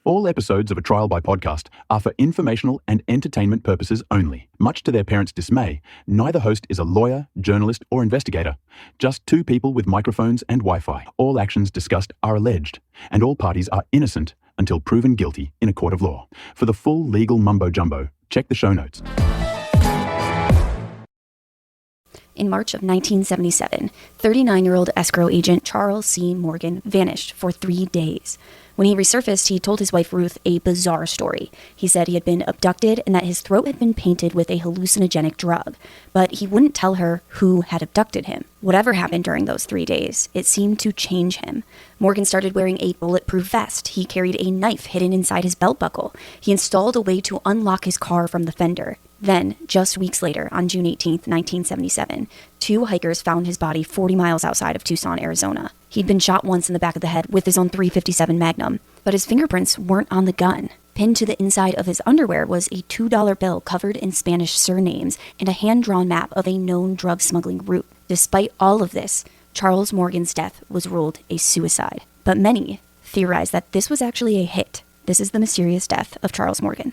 All episodes of A Trial by Podcast are for informational and entertainment purposes only. Much to their parents' dismay, neither host is a lawyer, journalist, or investigator. Just two people with microphones and Wi-Fi. All actions discussed are alleged, and all parties are innocent until proven guilty in a court of law. For the full legal mumbo-jumbo, check the show notes. In March of 1977, 39-year-old escrow agent Charles C. Morgan vanished for 3 days. When he resurfaced, he told his wife Ruth a bizarre story. He said he had been abducted and that his throat had been painted with a hallucinogenic drug, but he wouldn't tell her who had abducted him. Whatever happened during those 3 days, it seemed to change him. Morgan started wearing a bulletproof vest. He carried a knife hidden inside his belt buckle. He installed a way to unlock his car from the fender. Then, just weeks later, on June 18, 1977, two hikers found his body 40 miles outside of Tucson, Arizona. He'd been shot once in the back of the head with his own .357 Magnum, but his fingerprints weren't on the gun. Pinned to the inside of his underwear was a $2 bill covered in Spanish surnames and a hand-drawn map of a known drug smuggling route. Despite all of this, Charles Morgan's death was ruled a suicide. But many theorize that this was actually a hit. This is the mysterious death of Charles Morgan.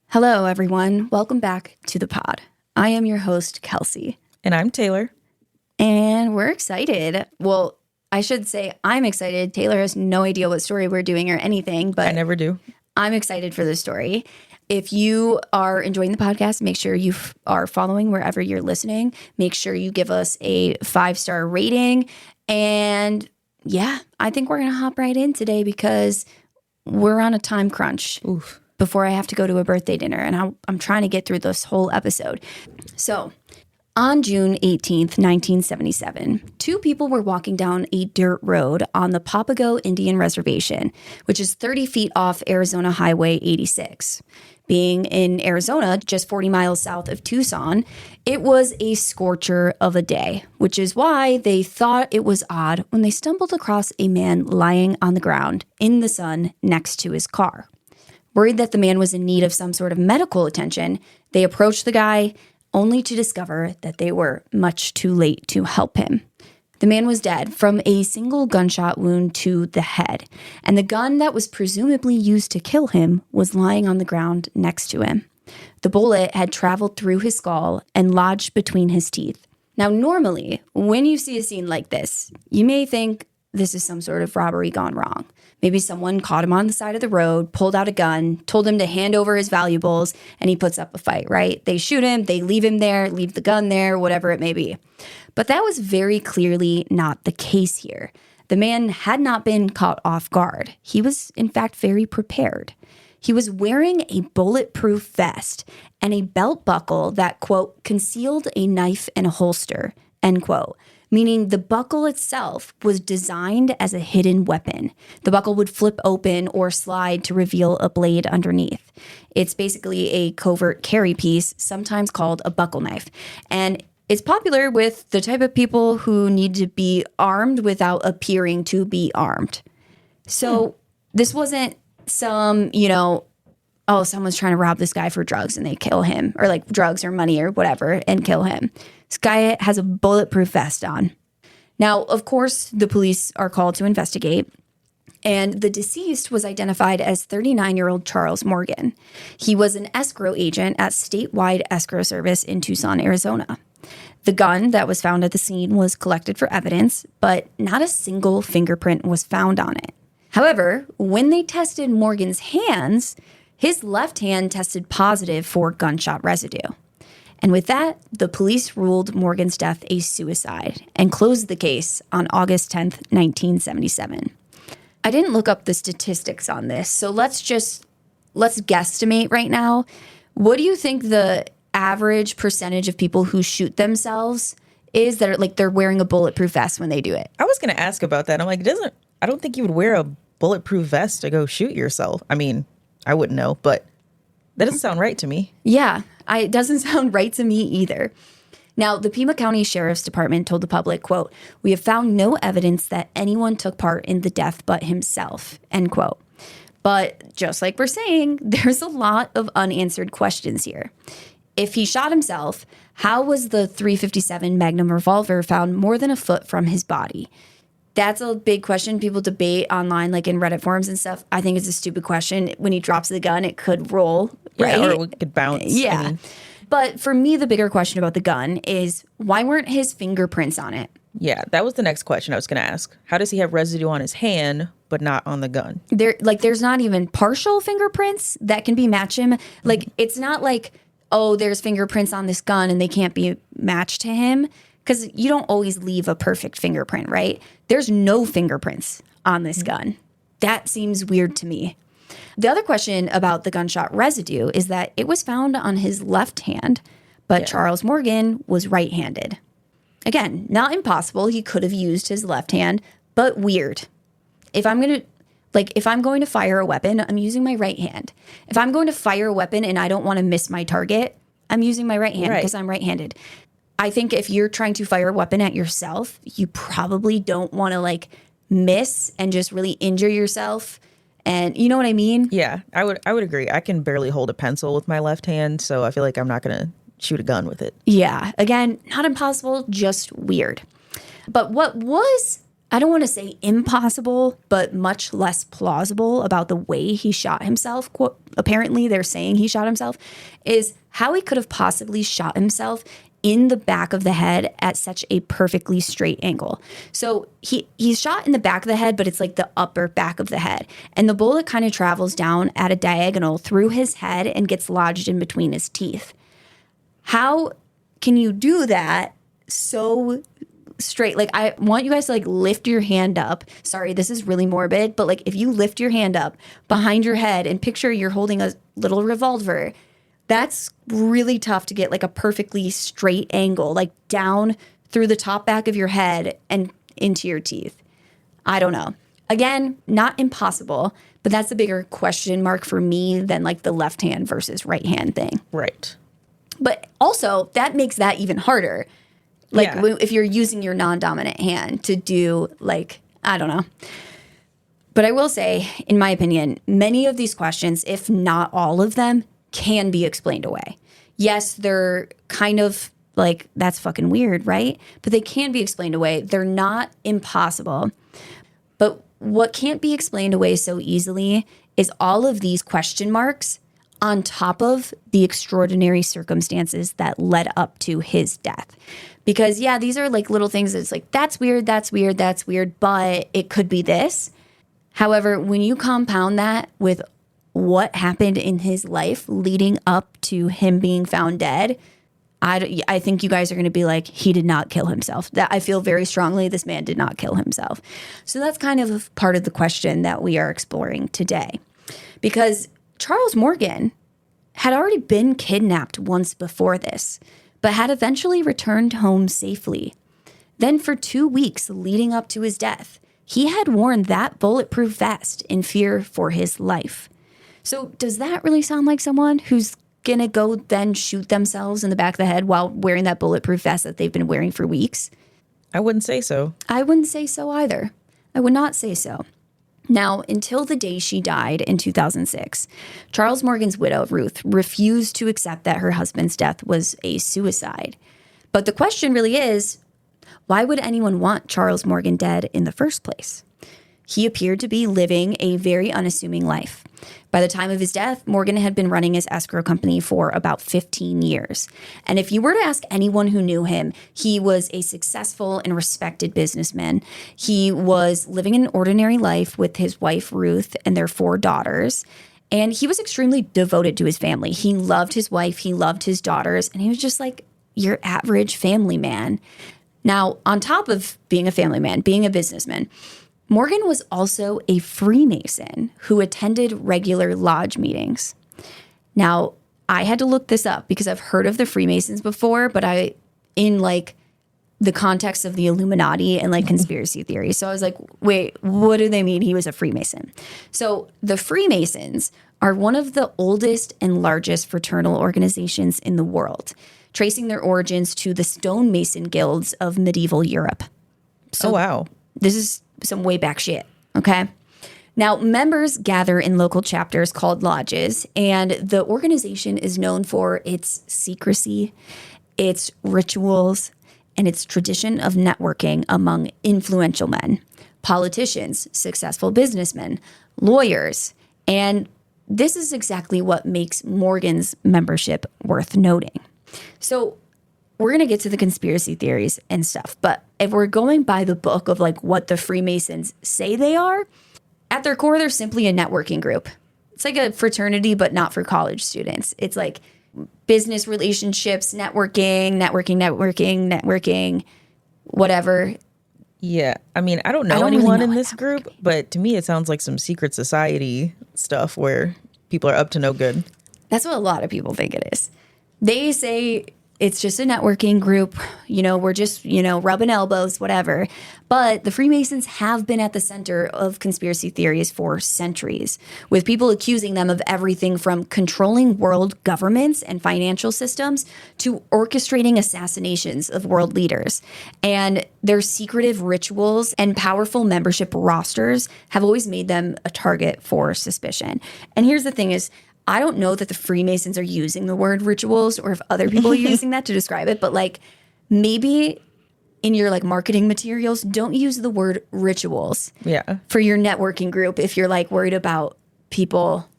Hello, everyone. Welcome back to the pod. I am your host, Kelsey. And I'm Taylor. And we're excited. Well, I should say I'm excited. Taylor has no idea what story we're doing or anything, but I never do. I'm excited for this story. If you are enjoying the podcast, make sure you are following wherever you're listening. Make sure you give us a 5-star rating. And yeah, I think we're going to hop right in today because we're on a time crunch. Oof. Before I have to go to a birthday dinner, and I'm trying to get through this whole episode. So, on June 18th, 1977, two people were walking down a dirt road on the Papago Indian Reservation, which is 30 feet off Arizona Highway 86. Being in Arizona, just 40 miles south of Tucson, it was a scorcher of a day, which is why they thought it was odd when they stumbled across a man lying on the ground in the sun next to his car. Worried that the man was in need of some sort of medical attention, they approached the guy only to discover that they were much too late to help him. The man was dead from a single gunshot wound to the head, and the gun that was presumably used to kill him was lying on the ground next to him. The bullet had traveled through his skull and lodged between his teeth. Now, normally, when you see a scene like this, you may think this is some sort of robbery gone wrong. Maybe someone caught him on the side of the road, pulled out a gun, told him to hand over his valuables, and he puts up a fight, right? They shoot him, they leave him there, leave the gun there, whatever it may be. But that was very clearly not the case here. The man had not been caught off guard. He was, in fact, very prepared. He was wearing a bulletproof vest and a belt buckle that, quote, concealed a knife and a holster, end quote. Meaning the buckle itself was designed as a hidden weapon. The buckle would flip open or slide to reveal a blade underneath. It's basically a covert carry piece, sometimes called a buckle knife. And it's popular with the type of people who need to be armed without appearing to be armed. So this wasn't some, oh, someone's trying to rob this guy for drugs and they kill him, or like drugs or money or whatever and kill him. This guy has a bulletproof vest on. Now, of course, the police are called to investigate, and the deceased was identified as 39-year-old Charles Morgan. He was an escrow agent at Statewide Escrow Service in Tucson, Arizona. The gun that was found at the scene was collected for evidence, but not a single fingerprint was found on it. However, when they tested Morgan's hands, his left hand tested positive for gunshot residue. And with that, the police ruled Morgan's death a suicide and closed the case on August 10th, 1977. I didn't look up the statistics on this, so let's guesstimate right now. What do you think the average percentage of people who shoot themselves is that are like they're wearing a bulletproof vest when they do it? I was going to ask about that. I'm like, I don't think you would wear a bulletproof vest to go shoot yourself. I mean, I wouldn't know, but that doesn't sound right to me. Yeah, it doesn't sound right to me either. Now, the Pima County Sheriff's Department told the public, quote, "We have found no evidence that anyone took part in the death but himself," end quote. But just like we're saying, there's a lot of unanswered questions here. If he shot himself, how was the .357 Magnum revolver found more than a foot from his body? That's a big question people debate online, like in Reddit forums and stuff. I think it's a stupid question. When he drops the gun, it could roll, right? Yeah, or it could bounce. Yeah. I mean, but for me, the bigger question about the gun is why weren't his fingerprints on it? yeah, that was the next question I was going to ask. How does he have residue on his hand, but not on the gun? There's not even partial fingerprints that can be match him. Like, it's not like, oh, there's fingerprints on this gun and they can't be matched to him. Because you don't always leave a perfect fingerprint, right? There's no fingerprints on this gun. That seems weird to me. The other question about the gunshot residue is that it was found on his left hand, but Charles Morgan was right-handed. Again, not impossible. He could have used his left hand, but weird. If I'm going to fire a weapon, I'm using my right hand. If I'm going to fire a weapon and I don't want to miss my target, I'm using my right hand because I'm right-handed. I think if you're trying to fire a weapon at yourself, you probably don't want to miss and just really injure yourself. And you know what I mean? Yeah, I would agree. I can barely hold a pencil with my left hand, so I feel like I'm not going to shoot a gun with it. Yeah. Again, not impossible, just weird. But what was, I don't want to say impossible, but much less plausible about the way he shot himself, apparently they're saying he shot himself, is how he could have possibly shot himself in the back of the head at such a perfectly straight angle. So he's shot in the back of the head, but it's like the upper back of the head. And the bullet kind of travels down at a diagonal through his head and gets lodged in between his teeth. How can you do that so straight? Like, I want you guys to lift your hand up. Sorry, this is really morbid, but if you lift your hand up behind your head and picture you're holding a little revolver, that's really tough to get a perfectly straight angle, down through the top back of your head and into your teeth. I don't know. Again, not impossible, but that's the bigger question mark for me than the left hand versus right hand thing. Right. But also, that makes that even harder. If you're using your non-dominant hand to do, I don't know. But I will say, in my opinion, many of these questions, if not all of them, can be explained away. Yes, they're kind of that's fucking weird, right? But they can be explained away. They're not impossible. But what can't be explained away so easily is all of these question marks on top of the extraordinary circumstances that led up to his death. Because, yeah, these are little things that's that's weird, that's weird, that's weird, but it could be this. However, when you compound that with what happened in his life leading up to him being found dead, I think you guys are going to be he did not kill himself. That I feel very strongly this man did not kill himself. So that's kind of part of the question that we are exploring today. Because Charles Morgan had already been kidnapped once before this, but had eventually returned home safely. Then for 2 weeks leading up to his death, he had worn that bulletproof vest in fear for his life. So does that really sound like someone who's going to go then shoot themselves in the back of the head while wearing that bulletproof vest that they've been wearing for weeks? I wouldn't say so. I wouldn't say so either. I would not say so. Now, until the day she died in 2006, Charles Morgan's widow, Ruth, refused to accept that her husband's death was a suicide. But the question really is, why would anyone want Charles Morgan dead in the first place? He appeared to be living a very unassuming life. By the time of his death, Morgan had been running his escrow company for about 15 years. And if you were to ask anyone who knew him, he was a successful and respected businessman. He was living an ordinary life with his wife, Ruth, and their 4 daughters. And he was extremely devoted to his family. He loved his wife, he loved his daughters, and he was just your average family man. Now, on top of being a family man, being a businessman, Morgan was also a Freemason who attended regular lodge meetings. Now, I had to look this up because I've heard of the Freemasons before, but in the context of the Illuminati and conspiracy theory. So I was wait, what do they mean he was a Freemason? So the Freemasons are one of the oldest and largest fraternal organizations in the world. tracing their origins to the stonemason guilds of medieval Europe. So oh, wow. This is some way back shit, okay? Now, members gather in local chapters called lodges, and the organization is known for its secrecy, its rituals, and its tradition of networking among influential men, politicians, successful businessmen, lawyers, and this is exactly what makes Morgan's membership worth noting. So we're going to get to the conspiracy theories and stuff, but if we're going by the book of like what the Freemasons say they are, at their core, they're simply a networking group. It's like a fraternity, but not for college students. It's like business relationships, networking, whatever. Yeah. I mean, I don't know anyone in this group, but to me, it sounds like some secret society stuff where people are up to no good. That's what a lot of people think it is. They say it's just a networking group. You know, we're just, rubbing elbows, whatever. But the Freemasons have been at the center of conspiracy theories for centuries, with people accusing them of everything from controlling world governments and financial systems to orchestrating assassinations of world leaders. And their secretive rituals and powerful membership rosters have always made them a target for suspicion. And here's the thing is, I don't know that the Freemasons are using the word rituals or if other people are using that to describe it, but like maybe in your like marketing materials, don't use the word rituals for your networking group if you're like worried about people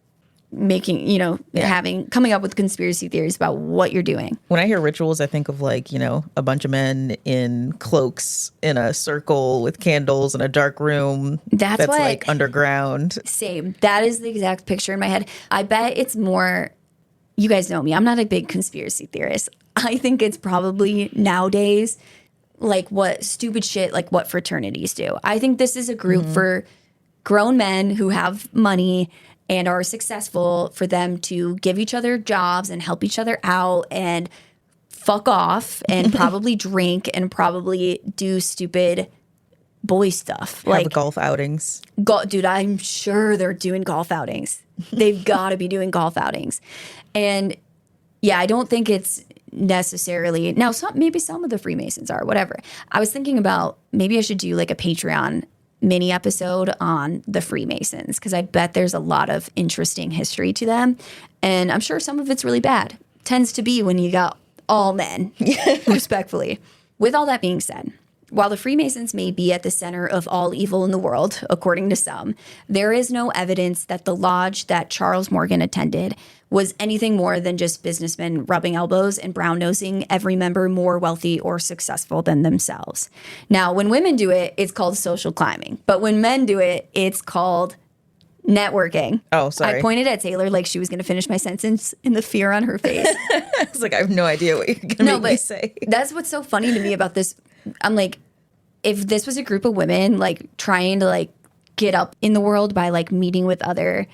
making, coming up with conspiracy theories about what you're doing. When I hear rituals, I think of like, a bunch of men in cloaks in a circle with candles in a dark room that's like underground. Same. That is the exact picture in my head. I bet it's more, you guys know me, I'm not a big conspiracy theorist. I think it's probably nowadays like what stupid shit, like what fraternities do. I think this is a group for grown men who have money and are successful, for them to give each other jobs and help each other out and fuck off and probably drink and probably do stupid boy stuff. Have golf outings. Dude, I'm sure they're doing golf outings. They've got to be doing golf outings. And yeah, I don't think it's necessarily, now maybe some of the Freemasons are, whatever. I was thinking about maybe I should do like a Patreon mini episode on the Freemasons, because I bet there's a lot of interesting history to them. And I'm sure some of it's really bad. Tends to be when you got all men, respectfully. With all that being said, while the Freemasons may be at the center of all evil in the world, according to some, there is no evidence that the lodge that Charles Morgan attended was anything more than just businessmen rubbing elbows and brown-nosing every member more wealthy or successful than themselves. Now, when women do it, it's called social climbing. But when men do it, it's called networking. Oh, sorry. I pointed at Taylor like she was going to finish my sentence in the fear on her face. I was like, I have no idea what you're going to make me say. That's what's so funny to me about this. I'm like, if this was a group of women like trying to like get up in the world by like meeting with other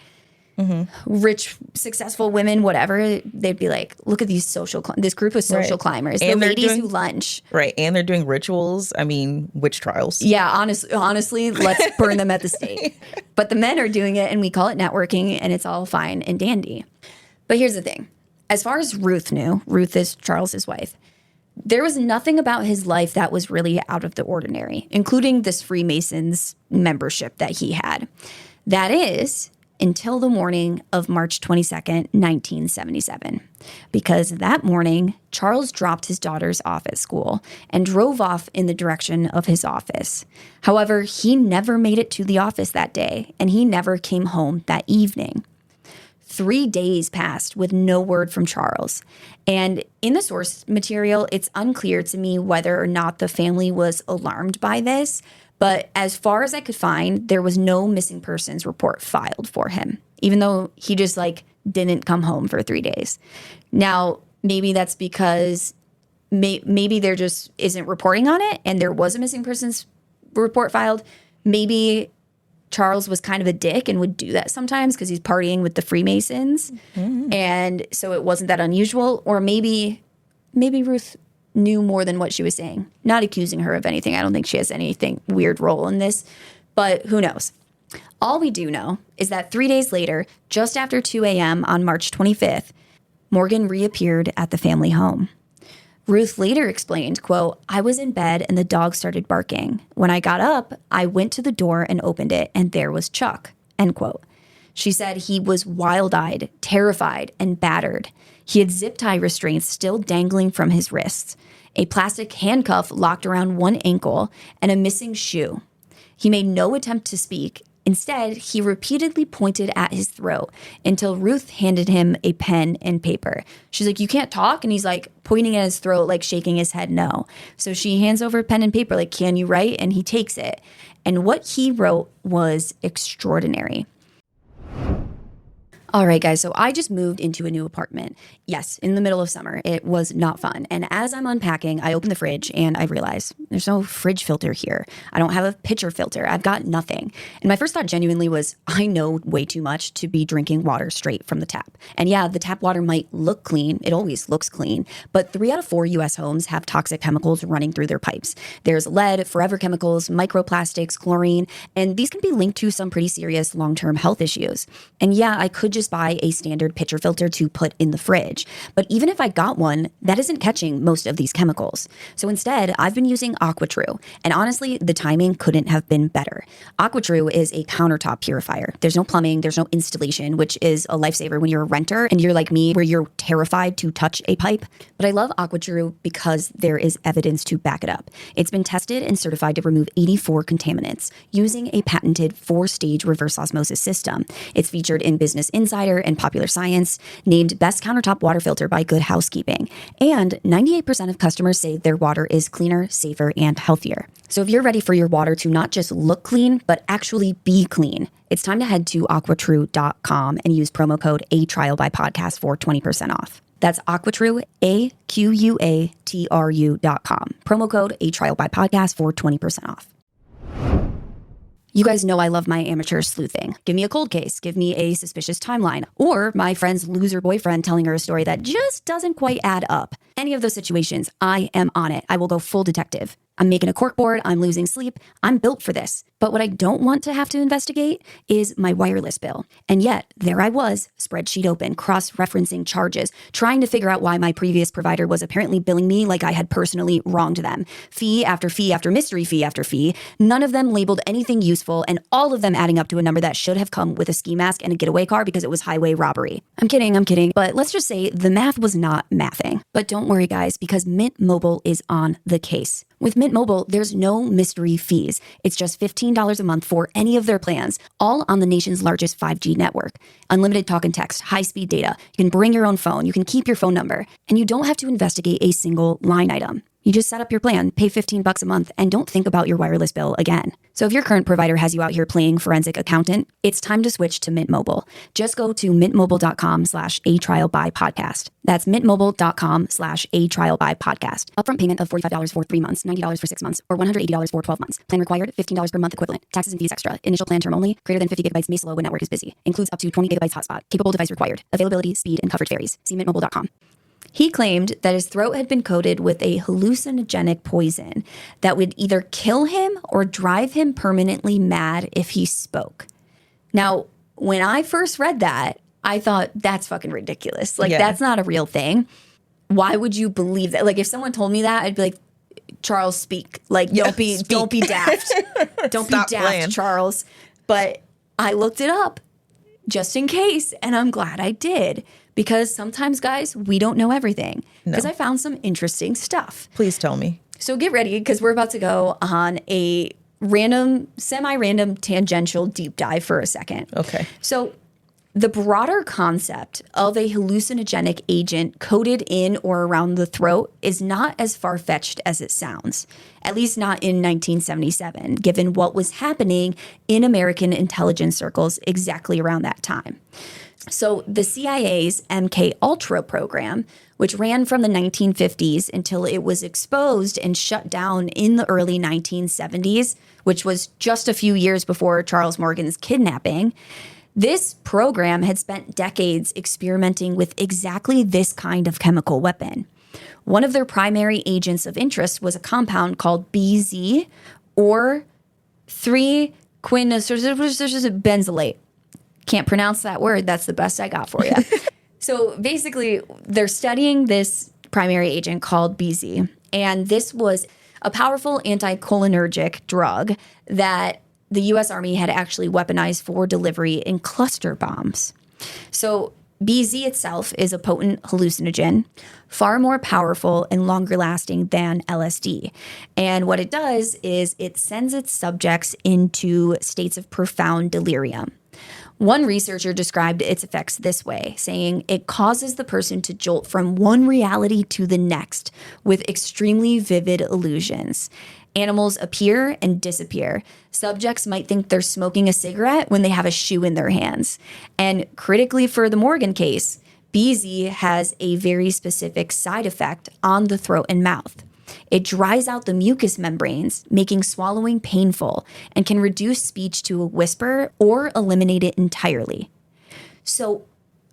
rich, successful women, whatever, they'd be like, look at these this group of social climbers, and the ladies who lunch. Right. And they're doing rituals. I mean, witch trials. Yeah, honestly, let's burn them at the stake. But the men are doing it and we call it networking and it's all fine and dandy. But here's the thing. As far as Ruth knew, Ruth is Charles's wife, there was nothing about his life that was really out of the ordinary, including this Freemasons membership that he had. That is, until the morning of March 22nd, 1977. Because that morning, Charles dropped his daughters off at school and drove off in the direction of his office. However, he never made it to the office that day, and he never came home that evening. 3 days passed with no word from Charles. And in the source material, it's unclear to me whether or not the family was alarmed by this. But as far as I could find, there was no missing persons report filed for him, even though he just like didn't come home for 3 days. Now, maybe that's because maybe there just isn't reporting on it and there was a missing persons report filed. Maybe Charles was kind of a dick and would do that sometimes because he's partying with the Freemasons. And so it wasn't that unusual. Or maybe Ruth knew more than what she was saying. Not accusing her of anything. I don't think she has anything weird role in this, but who knows? All we do know is that 3 days later, just after 2 a.m. on March 25th, Morgan reappeared at the family home. Ruth later explained, quote, "I was in bed and the dog started barking. When I got up, I went to the door and opened it, and there was Chuck," end quote. She said he was wild-eyed, terrified, and battered. He had zip tie restraints still dangling from his wrists, a plastic handcuff locked around one ankle, and a missing shoe. He made no attempt to speak. Instead, he repeatedly pointed at his throat until Ruth handed him a pen and paper. She's like, "You can't talk?" And he's like pointing at his throat, like shaking his head no. So she hands over a pen and paper, like, "Can you write?" And he takes it. And what he wrote was extraordinary. All right, guys, so I just moved into a new apartment. Yes, in the middle of summer. It was not fun. And as I'm unpacking, I open the fridge and I realize there's no fridge filter here. I don't have a pitcher filter. I've got nothing. And my first thought genuinely was, I know way too much to be drinking water straight from the tap. And yeah, the tap water might look clean. It always looks clean. But 3 out of 4 U.S. homes have toxic chemicals running through their pipes. There's lead, forever chemicals, microplastics, chlorine, and these can be linked to some pretty serious long-term health issues. And yeah, I could just buy a standard pitcher filter to put in the fridge. But even if I got one, that isn't catching most of these chemicals. So instead, I've been using AquaTrue. And honestly, the timing couldn't have been better. AquaTrue is a countertop purifier. There's no plumbing, there's no installation, which is a lifesaver when you're a renter and you're like me, where you're terrified to touch a pipe. But I love AquaTrue because there is evidence to back it up. It's been tested and certified to remove 84 contaminants using a patented 4-stage reverse osmosis system. It's featured in Business Insider and Popular Science, named Best Countertop Water Filter by Good Housekeeping. And 98% of customers say their water is cleaner, safer, and healthier. So if you're ready for your water to not just look clean, but actually be clean, it's time to head to aquatrue.com and use promo code ATrialByPodcast for 20% off. That's AquaTrue, AQUATRU.com. Promo code ATrialByPodcast for 20% off. You guys know I love my amateur sleuthing. Give me a cold case, give me a suspicious timeline, or my friend's loser boyfriend telling her a story that just doesn't quite add up. Any of those situations, I am on it. I will go full detective. I'm making a corkboard, I'm losing sleep, I'm built for this. But what I don't want to have to investigate is my wireless bill. And yet, there I was, spreadsheet open, cross-referencing charges, trying to figure out why my previous provider was apparently billing me like I had personally wronged them. Fee after mystery fee after fee, none of them labeled anything useful, and all of them adding up to a number that should have come with a ski mask and a getaway car because it was highway robbery. I'm kidding, but let's just say the math was not mathing. But don't worry, guys, because Mint Mobile is on the case. With Mint Mobile, there's no mystery fees. It's just $15 a month for any of their plans, all on the nation's largest 5G network. Unlimited talk and text, high-speed data. You can bring your own phone. You can keep your phone number. And you don't have to investigate a single line item. You just set up your plan, pay $15 a month, and don't think about your wireless bill again. So if your current provider has you out here playing forensic accountant, it's time to switch to Mint Mobile. Just go to mintmobile.com/atrialbypodcast. That's mintmobile.com/atrialbypodcast. Upfront payment of $45 for 3 months, $90 for 6 months, or $180 for 12 months. Plan required, $15 per month equivalent. Taxes and fees extra. Initial plan term only. Greater than 50 gigabytes may slow when network is busy. Includes up to 20 gigabytes hotspot. Capable device required. Availability, speed, and coverage varies. See mintmobile.com. He claimed that his throat had been coated with a hallucinogenic poison that would either kill him or drive him permanently mad if he spoke. Now, when I first read that, I thought, that's fucking ridiculous. Like, that's not a real thing. Why would you believe that? Like, if someone told me that, I'd be like, Charles, speak. Like, don't be daft. Don't be daft, playing. Charles. But I looked it up just in case, and I'm glad I did. Because sometimes, guys, we don't know everything. Because I found some interesting stuff. Please tell me. So get ready, because we're about to go on a semi-random, tangential deep dive for a second. Okay. So the broader concept of a hallucinogenic agent coated in or around the throat is not as far-fetched as it sounds. At least not in 1977, given what was happening in American intelligence circles exactly around that time. So the CIA's MK-Ultra program, which ran from the 1950s until it was exposed and shut down in the early 1970s, which was just a few years before Charles Morgan's kidnapping, this program had spent decades experimenting with exactly this kind of chemical weapon. One of their primary agents of interest was a compound called BZ, or 3-quinacylbenzylate. Can't pronounce that word. That's the best I got for you. So basically, they're studying this primary agent called BZ. And this was a powerful anticholinergic drug that the U.S. Army had actually weaponized for delivery in cluster bombs. So BZ itself is a potent hallucinogen, far more powerful and longer lasting than LSD. And what it does is it sends its subjects into states of profound delirium. One researcher described its effects this way, saying it causes the person to jolt from one reality to the next with extremely vivid illusions. Animals appear and disappear. Subjects might think they're smoking a cigarette when they have a shoe in their hands. And critically for the Morgan case, BZ has a very specific side effect on the throat and mouth. It dries out the mucous membranes, making swallowing painful, and can reduce speech to a whisper or eliminate it entirely. So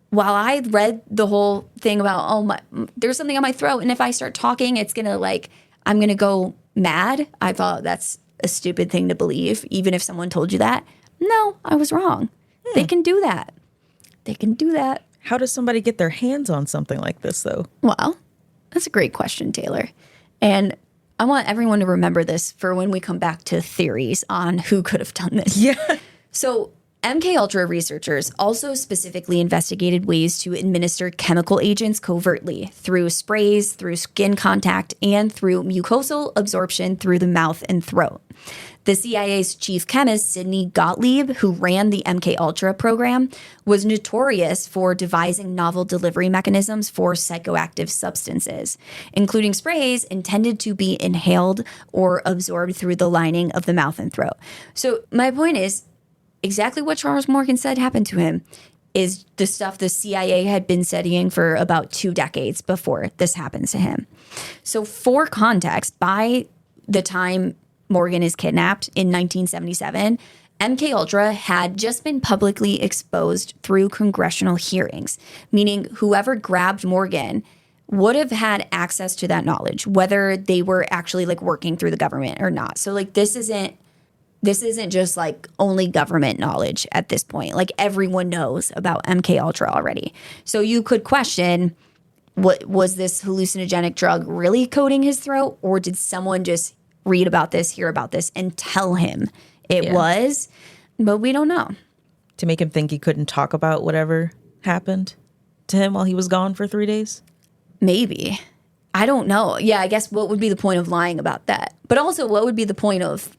while I read the whole thing about, there's something on my throat, and if I start talking, it's going to I'm going to go mad, I thought that's a stupid thing to believe, even if someone told you that. No, I was wrong. They can do that. They can do that. How does somebody get their hands on something like this, though? Well, that's a great question, Taylor. And I want everyone to remember this for when we come back to theories on who could have done this. Yeah. So MKUltra researchers also specifically investigated ways to administer chemical agents covertly through sprays, through skin contact, and through mucosal absorption through the mouth and throat. The CIA's chief chemist, Sidney Gottlieb, who ran the MKUltra program, was notorious for devising novel delivery mechanisms for psychoactive substances, including sprays intended to be inhaled or absorbed through the lining of the mouth and throat. So my point is, exactly what Charles Morgan said happened to him is the stuff the CIA had been studying for about 2 decades before this happens to him. So for context, by the time Morgan is kidnapped in 1977, MKUltra had just been publicly exposed through congressional hearings, meaning whoever grabbed Morgan would have had access to that knowledge, whether they were actually working through the government or not. So this isn't just only government knowledge at this point. Everyone knows about MKUltra already. So you could question, what was this hallucinogenic drug really coating his throat, or did someone just read about this, hear about this, and tell him it was? But we don't know. To make him think he couldn't talk about whatever happened to him while he was gone for 3 days? Maybe. I don't know. Yeah, I guess what would be the point of lying about that? But also, what would be the point of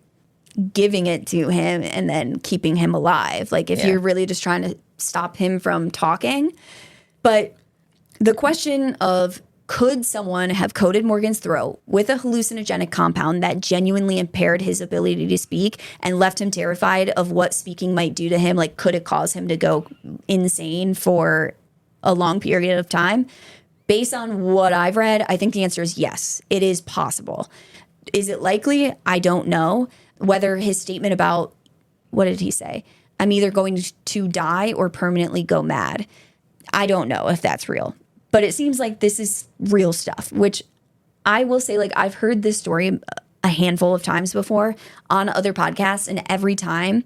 giving it to him and then keeping him alive? If you're really just trying to stop him from talking. But the question of, could someone have coated Morgan's throat with a hallucinogenic compound that genuinely impaired his ability to speak and left him terrified of what speaking might do to him? Could it cause him to go insane for a long period of time? Based on what I've read, I think the answer is yes, it is possible. Is it likely? I don't know. Whether his statement about, what did he say? I'm either going to die or permanently go mad. I don't know if that's real. But it seems like this is real stuff, which I will say, I've heard this story a handful of times before on other podcasts, and every time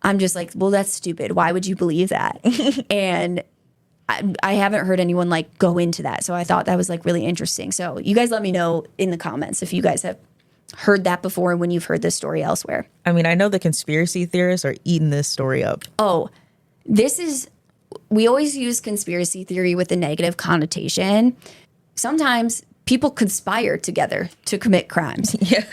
I'm just well, that's stupid. Why would you believe that? And I haven't heard anyone go into that. So I thought that was really interesting. So you guys let me know in the comments if you guys have heard that before when you've heard this story elsewhere. I mean, I know the conspiracy theorists are eating this story up. Oh, we always use conspiracy theory with a negative connotation. Sometimes people conspire together to commit crimes. Yeah.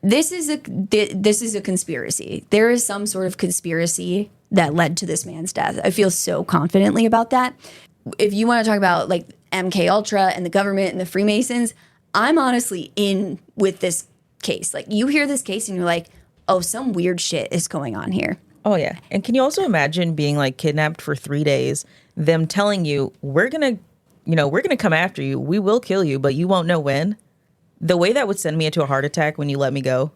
This is a conspiracy. There is some sort of conspiracy that led to this man's death. I feel so confidently about that. If you want to talk about MKUltra and the government and the Freemasons, I'm honestly in with this case. You hear this case and you're oh, some weird shit is going on here. Oh, yeah. And can you also imagine being kidnapped for 3 days, them telling you, we're going to come after you. We will kill you, but you won't know when. The way that would send me into a heart attack when you let me go,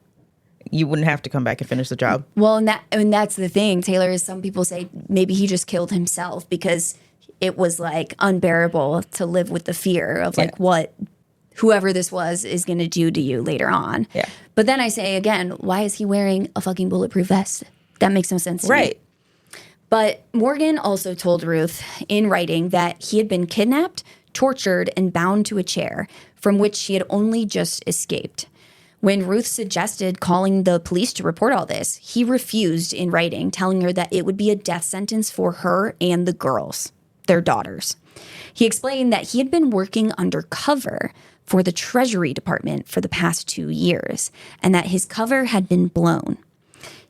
you wouldn't have to come back and finish the job. Well, and that's the thing, Taylor, is some people say maybe he just killed himself because it was unbearable to live with the fear of what whoever this was is going to do to you later on. Yeah. But then I say again, why is he wearing a fucking bulletproof vest? That makes no sense to me. But Morgan also told Ruth in writing that he had been kidnapped, tortured, and bound to a chair from which she had only just escaped. When Ruth suggested calling the police to report all this, he refused in writing, telling her that it would be a death sentence for her and the girls, their daughters. He explained that he had been working undercover for the Treasury Department for the past 2 years and that his cover had been blown.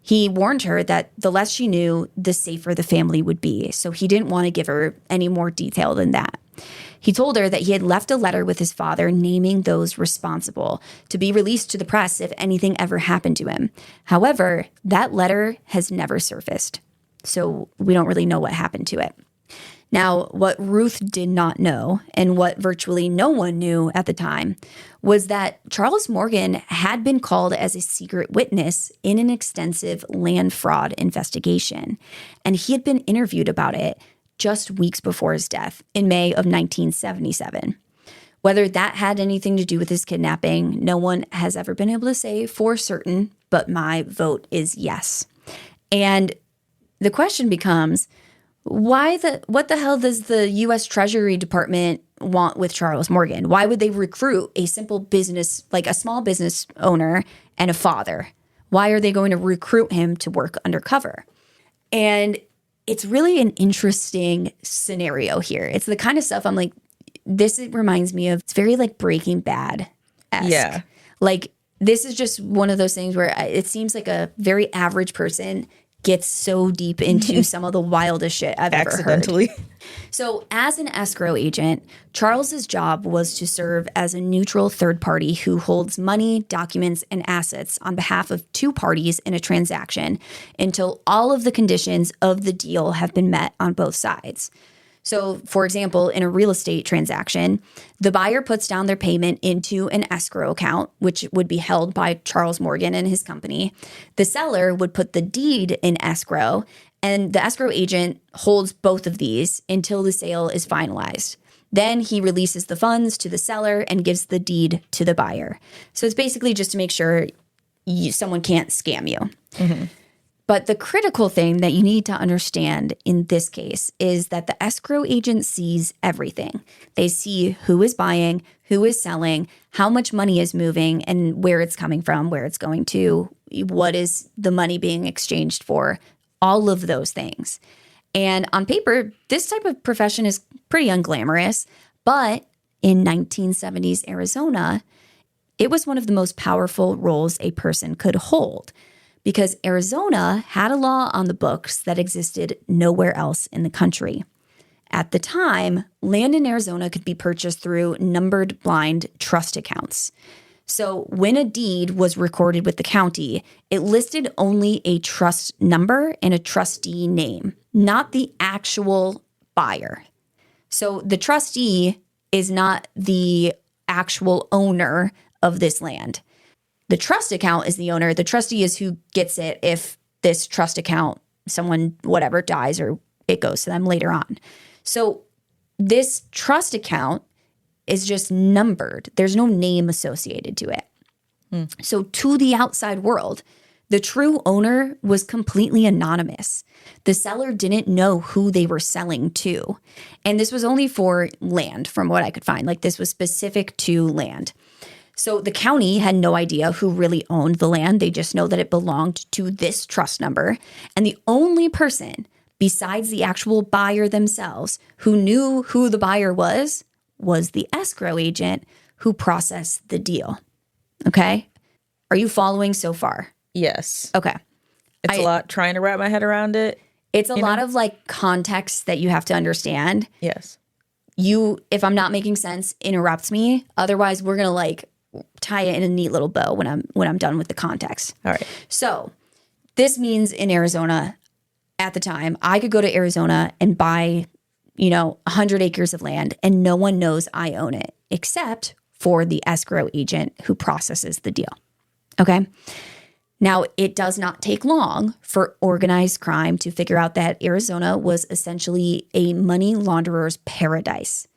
He warned her that the less she knew, the safer the family would be, so he didn't want to give her any more detail than that. He told her that he had left a letter with his father naming those responsible to be released to the press if anything ever happened to him. However, that letter has never surfaced, so we don't really know what happened to it. Now, what Ruth did not know, and what virtually no one knew at the time, was that Charles Morgan had been called as a secret witness in an extensive land fraud investigation, and he had been interviewed about it just weeks before his death in May of 1977. Whether that had anything to do with his kidnapping, no one has ever been able to say for certain, but my vote is yes. And the question becomes, what the hell does the U.S. Treasury Department want with Charles Morgan? Why would they recruit a simple business, like a small business owner and a father? Why are they going to recruit him to work undercover? And it's really an interesting scenario here. It's the kind of stuff I'm like, this reminds me of, it's very like Breaking Bad-esque. Yeah. Like, this is just one of those things where it seems like a very average person gets so deep into some of the wildest shit I've ever heard. So as an escrow agent, Charles's job was to serve as a neutral third party who holds money, documents, and assets on behalf of two parties in a transaction until all of the conditions of the deal have been met on both sides. So, for example, in a real estate transaction, the buyer puts down their payment into an escrow account, which would be held by Charles Morgan and his company. The seller would put the deed in escrow, and the escrow agent holds both of these until the sale is finalized. Then he releases the funds to the seller and gives the deed to the buyer. So it's basically just to make sure someone can't scam you. Mm-hmm. But the critical thing that you need to understand in this case is that the escrow agent sees everything. They see who is buying, who is selling, how much money is moving, and where it's coming from, where it's going to, what is the money being exchanged for, all of those things. And on paper, this type of profession is pretty unglamorous, but in 1970s Arizona, it was one of the most powerful roles a person could hold, because Arizona had a law on the books that existed nowhere else in the country. At the time, land in Arizona could be purchased through numbered blind trust accounts. So when a deed was recorded with the county, it listed only a trust number and a trustee name, not the actual buyer. So the trustee is not the actual owner of this land. The trust account is the owner. The trustee is who gets it if this trust account, someone, whatever, dies or it goes to them later on. So this trust account is just numbered. There's no name associated to it. So to the outside world, the true owner was completely anonymous. The seller didn't know who they were selling to. And this was only for land, from what I could find. Like, this was specific to land. So the county had no idea who really owned the land. They just know that it belonged to this trust number. And the only person besides the actual buyer themselves who knew who the buyer was the escrow agent who processed the deal. Okay? Are you following so far? Yes. Okay. It's a lot trying to wrap my head around it. It's a lot of like context that you have to understand. Yes. If I'm not making sense, interrupt me. Otherwise, we're going to like tie it in a neat little bow when I'm done with the context. All right. So this means in Arizona at the time, I could go to Arizona and buy, 100 acres of land and no one knows I own it except for the escrow agent who processes the deal. Okay. Now, it does not take long for organized crime to figure out that Arizona was essentially a money launderer's paradise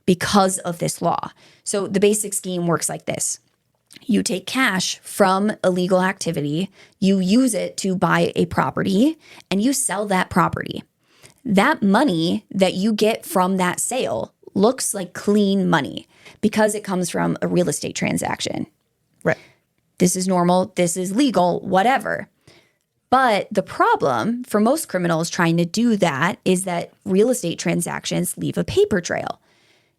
because of this law. So the basic scheme works like this. You take cash from illegal activity, you use it to buy a property, and you sell that property. That money that you get from that sale looks like clean money because it comes from a real estate transaction. Right. This is normal. This is legal, whatever. But the problem for most criminals trying to do that is that real estate transactions leave a paper trail.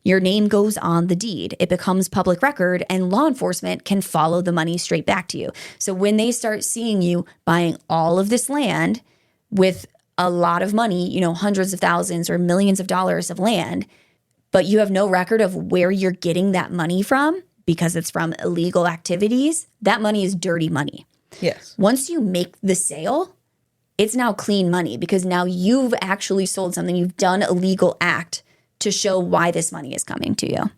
Your name goes on the deed. It becomes public record, and law enforcement can follow the money straight back to you. So when they start seeing you buying all of this land with a lot of money, you know, hundreds of thousands or millions of dollars of land, but you have no record of where you're getting that money from because it's from illegal activities, that money is dirty money. Yes. Once you make the sale, it's now clean money because now you've actually sold something. You've done a legal act to show why this money is coming to you.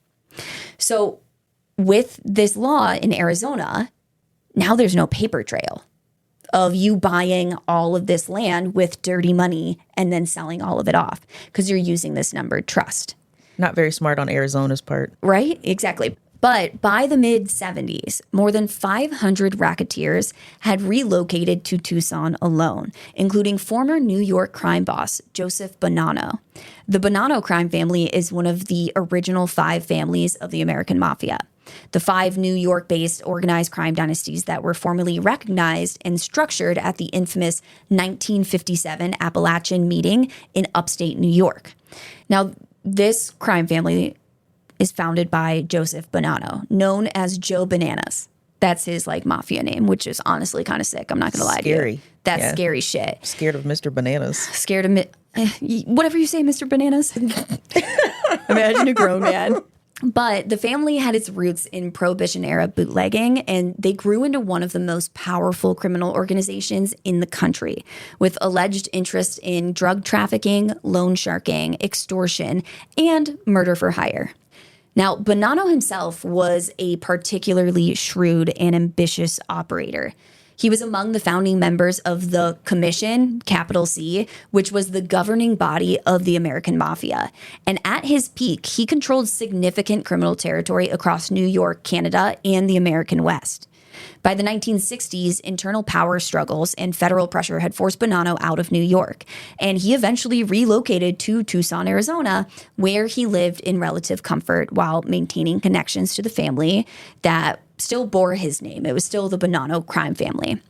So with this law in Arizona, now there's no paper trail of you buying all of this land with dirty money and then selling all of it off because you're using this numbered trust. Not very smart on Arizona's part. Right? Exactly. But by the mid-70s, more than 500 racketeers had relocated to Tucson alone, including former New York crime boss Joseph Bonanno. The Bonanno crime family is one of the original 5 families of the American Mafia. The 5 New York-based organized crime dynasties that were formally recognized and structured at the infamous 1957 Appalachian meeting in upstate New York. Now, this crime family is founded by Joseph Bonanno, known as Joe Bananas. That's his like mafia name, which is honestly kind of sick. I'm not going to lie to you. That's scary shit. Scared of Mr. Bananas. Scared of whatever you say, Mr. Bananas. Imagine a grown man. But the family had its roots in Prohibition era bootlegging, and they grew into one of the most powerful criminal organizations in the country, with alleged interest in drug trafficking, loan sharking, extortion, and murder for hire. Now, Bonanno himself was a particularly shrewd and ambitious operator. He was among the founding members of the Commission, capital C, which was the governing body of the American Mafia. And at his peak, he controlled significant criminal territory across New York, Canada, and the American West. By the 1960s, internal power struggles and federal pressure had forced Bonanno out of New York, and he eventually relocated to Tucson, Arizona, where he lived in relative comfort while maintaining connections to the family that still bore his name. It was still the Bonanno crime family.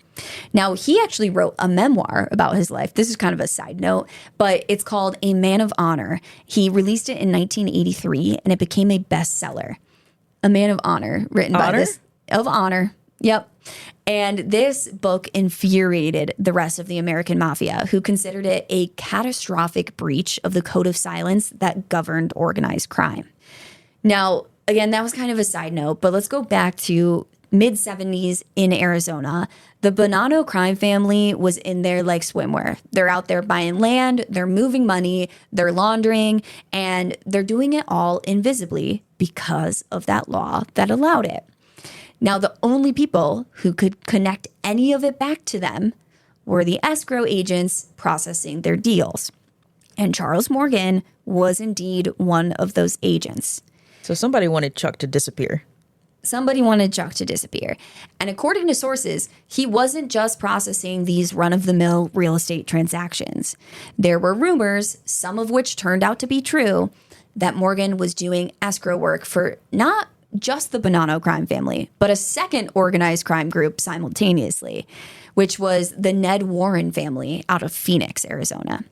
Now, he actually wrote a memoir about his life. This is kind of a side note, but it's called A Man of Honor. He released it in 1983, and it became a bestseller. A Man of Honor, written by this... Of Honor. Yep. And this book infuriated the rest of the American Mafia, who considered it a catastrophic breach of the code of silence that governed organized crime. Now, again, that was kind of a side note, but let's go back to mid-70s in Arizona. The Bonanno crime family was in there like swimwear. They're out there buying land, they're moving money, they're laundering, and they're doing it all invisibly because of that law that allowed it. Now, the only people who could connect any of it back to them were the escrow agents processing their deals. And Charles Morgan was indeed one of those agents. So somebody wanted Chuck to disappear. Somebody wanted Chuck to disappear. And according to sources, he wasn't just processing these run-of-the-mill real estate transactions. There were rumors, some of which turned out to be true, that Morgan was doing escrow work for not just the Bonanno crime family, but a second organized crime group simultaneously, which was the Ned Warren family out of Phoenix, Arizona.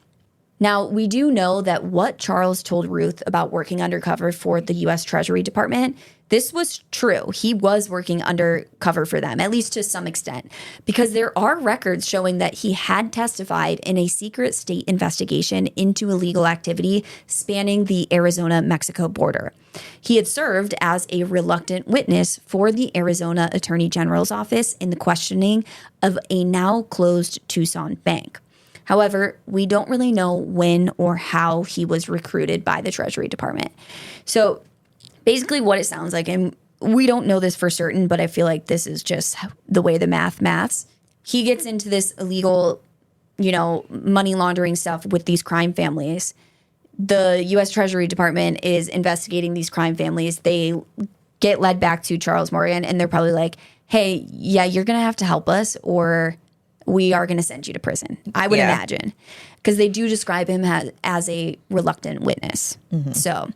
Now, we do know that what Charles told Ruth about working undercover for the U.S. Treasury Department, this was true. He was working undercover for them, at least to some extent, because there are records showing that he had testified in a secret state investigation into illegal activity spanning the Arizona-Mexico border. He had served as a reluctant witness for the Arizona Attorney General's office in the questioning of a now closed Tucson bank. However, we don't really know when or how he was recruited by the Treasury Department. So basically what it sounds like, and we don't know this for certain, but I feel like this is just the way the maths. He gets into this illegal, money laundering stuff with these crime families. The U.S. Treasury Department is investigating these crime families. They get led back to Charles Morgan, and they're probably like, hey, yeah, you're going to have to help us, or we are going to send you to prison, I would imagine, because they do describe him as a reluctant witness. Mm-hmm. So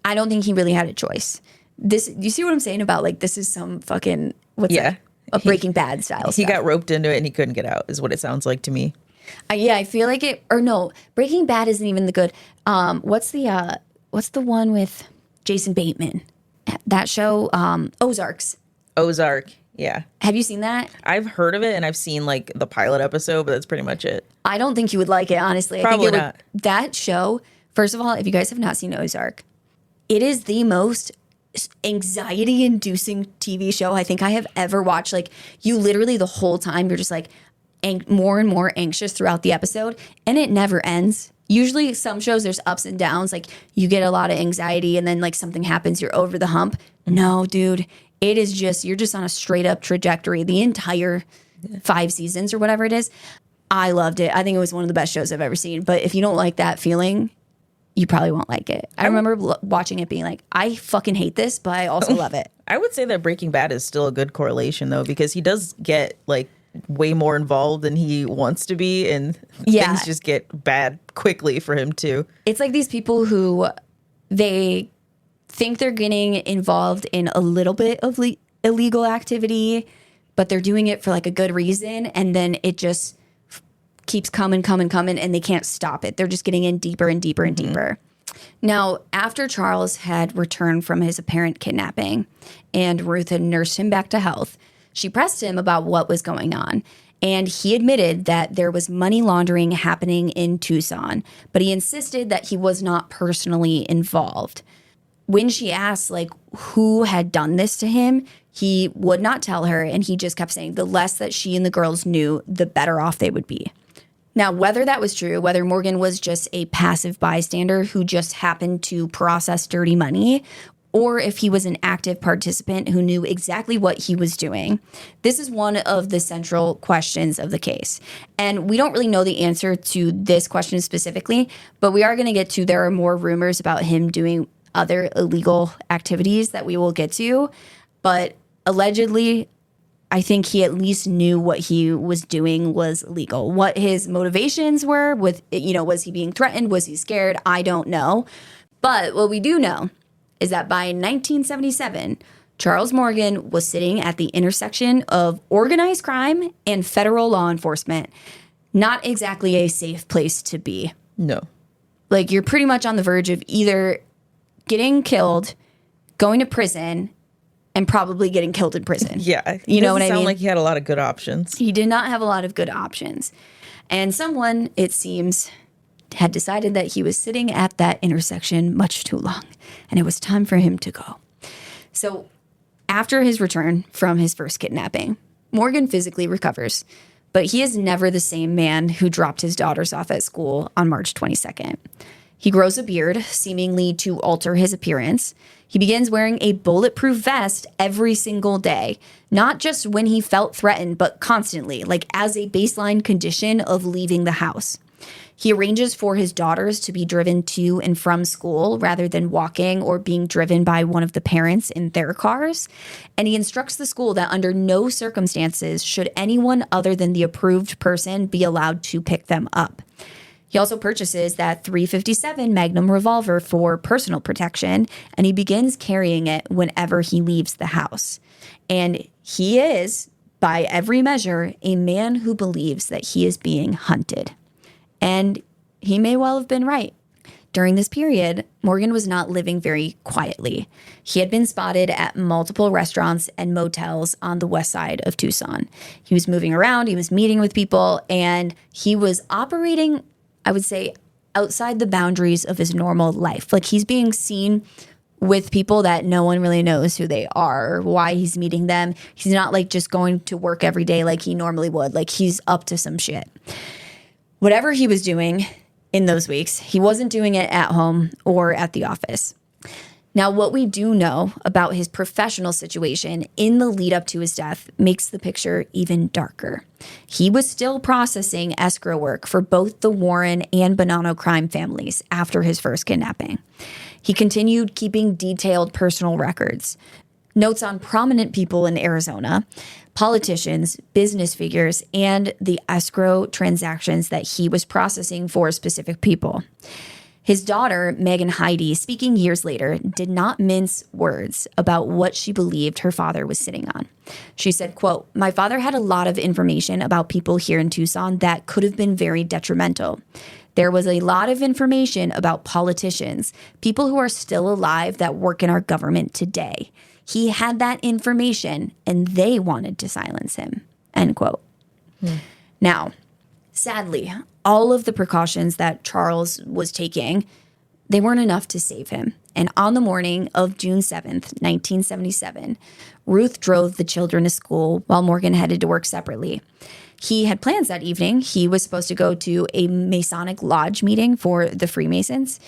I don't think he really had a choice. You see what I'm saying about like, this is some fucking, a Breaking Bad style He stuff. got roped into it and he couldn't get out, is what it sounds like to me. I feel like Breaking Bad isn't even the good. What's the one with Jason Bateman? That show, Ozarks. Ozark, yeah. Have you seen that? I've heard of it and I've seen like the pilot episode, but that's pretty much it. I don't think you would like it, honestly. Probably not. That show, first of all, if you guys have not seen Ozark, it is the most anxiety-inducing TV show I think I have ever watched. Like, you literally the whole time, you're just like more and more anxious throughout the episode, and it never ends. Usually some shows, there's ups and downs. Like, you get a lot of anxiety, and then like something happens, you're over the hump. No, dude, it is just, you're just on a straight-up trajectory the entire 5 seasons or whatever it is. I loved it. I think it was one of the best shows I've ever seen. But if you don't like that feeling, you probably won't like it. I remember watching it being like, I fucking hate this, but I also love it. I would say that Breaking Bad is still a good correlation, though, because he does get like way more involved than he wants to be, and things just get bad quickly for him too. It's like these people who they think they're getting involved in a little bit of illegal activity, but they're doing it for like a good reason, and then it just keeps coming, and they can't stop it. They're just getting in deeper and deeper and deeper. Now, after Charles had returned from his apparent kidnapping and Ruth had nursed him back to health, she pressed him about what was going on. And he admitted that there was money laundering happening in Tucson, but he insisted that he was not personally involved. When she asked, like, who had done this to him, he would not tell her, and he just kept saying the less that she and the girls knew, the better off they would be. Now, whether that was true, whether Morgan was just a passive bystander who just happened to process dirty money, or if he was an active participant who knew exactly what he was doing, this is one of the central questions of the case. And we don't really know the answer to this question specifically, but we are going to get to, there are more rumors about him doing other illegal activities that we will get to. But allegedly, I think he at least knew what he was doing was legal. What his motivations were with, was he being threatened? Was he scared? I don't know. But what we do know is that by 1977, Charles Morgan was sitting at the intersection of organized crime and federal law enforcement. Not exactly a safe place to be. No. Like, you're pretty much on the verge of either getting killed, going to prison, and probably getting killed in prison. Yeah. You know what I mean? Sound like he had a lot of good options. He did not have a lot of good options. And someone, it seems, had decided that he was sitting at that intersection much too long, and it was time for him to go. So after his return from his first kidnapping, Morgan physically recovers, but he is never the same man who dropped his daughters off at school on March 22nd. He grows a beard, seemingly to alter his appearance. He begins wearing a bulletproof vest every single day, not just when he felt threatened, but constantly, like as a baseline condition of leaving the house. He arranges for his daughters to be driven to and from school rather than walking or being driven by one of the parents in their cars. And he instructs the school that under no circumstances should anyone other than the approved person be allowed to pick them up. He also purchases that .357 Magnum revolver for personal protection, and he begins carrying it whenever he leaves the house. And he is, by every measure, a man who believes that he is being hunted. And he may well have been right. During this period, Morgan was not living very quietly. He had been spotted at multiple restaurants and motels on the west side of Tucson. He was moving around, he was meeting with people, and he was operating, I would say, outside the boundaries of his normal life. Like, he's being seen with people that no one really knows who they are or why he's meeting them. He's not like just going to work every day like he normally would. Like, he's up to some shit. Whatever he was doing in those weeks, he wasn't doing it at home or at the office. Now, what we do know about his professional situation in the lead up to his death makes the picture even darker. He was still processing escrow work for both the Warren and Bonanno crime families after his first kidnapping. He continued keeping detailed personal records, notes on prominent people in Arizona, politicians, business figures, and the escrow transactions that he was processing for specific people. His daughter, Megan Heidi, speaking years later, did not mince words about what she believed her father was sitting on. She said, quote, "My father had a lot of information about people here in Tucson that could have been very detrimental. There was a lot of information about politicians, people who are still alive that work in our government today. He had that information and they wanted to silence him," end quote. Now, sadly, all of the precautions that Charles was taking, they weren't enough to save him. And on the morning of June 7th, 1977, Ruth drove the children to school while Morgan headed to work separately. He had plans that evening. He was supposed to go to a Masonic Lodge meeting for the Freemasons.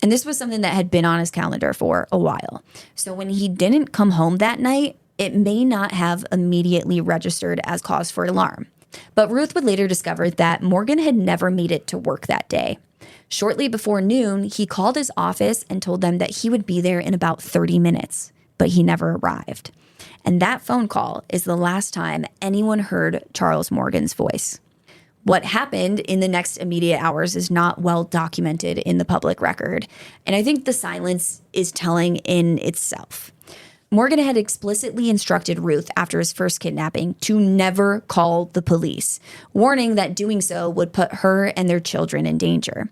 And this was something that had been on his calendar for a while. So when he didn't come home that night, it may not have immediately registered as cause for alarm. But Ruth would later discover that Morgan had never made it to work that day. Shortly before noon, he called his office and told them that he would be there in about 30 minutes, but he never arrived. And that phone call is the last time anyone heard Charles Morgan's voice. What happened in the next immediate hours is not well documented in the public record, and I think the silence is telling in itself. Morgan had explicitly instructed Ruth after his first kidnapping to never call the police, warning that doing so would put her and their children in danger.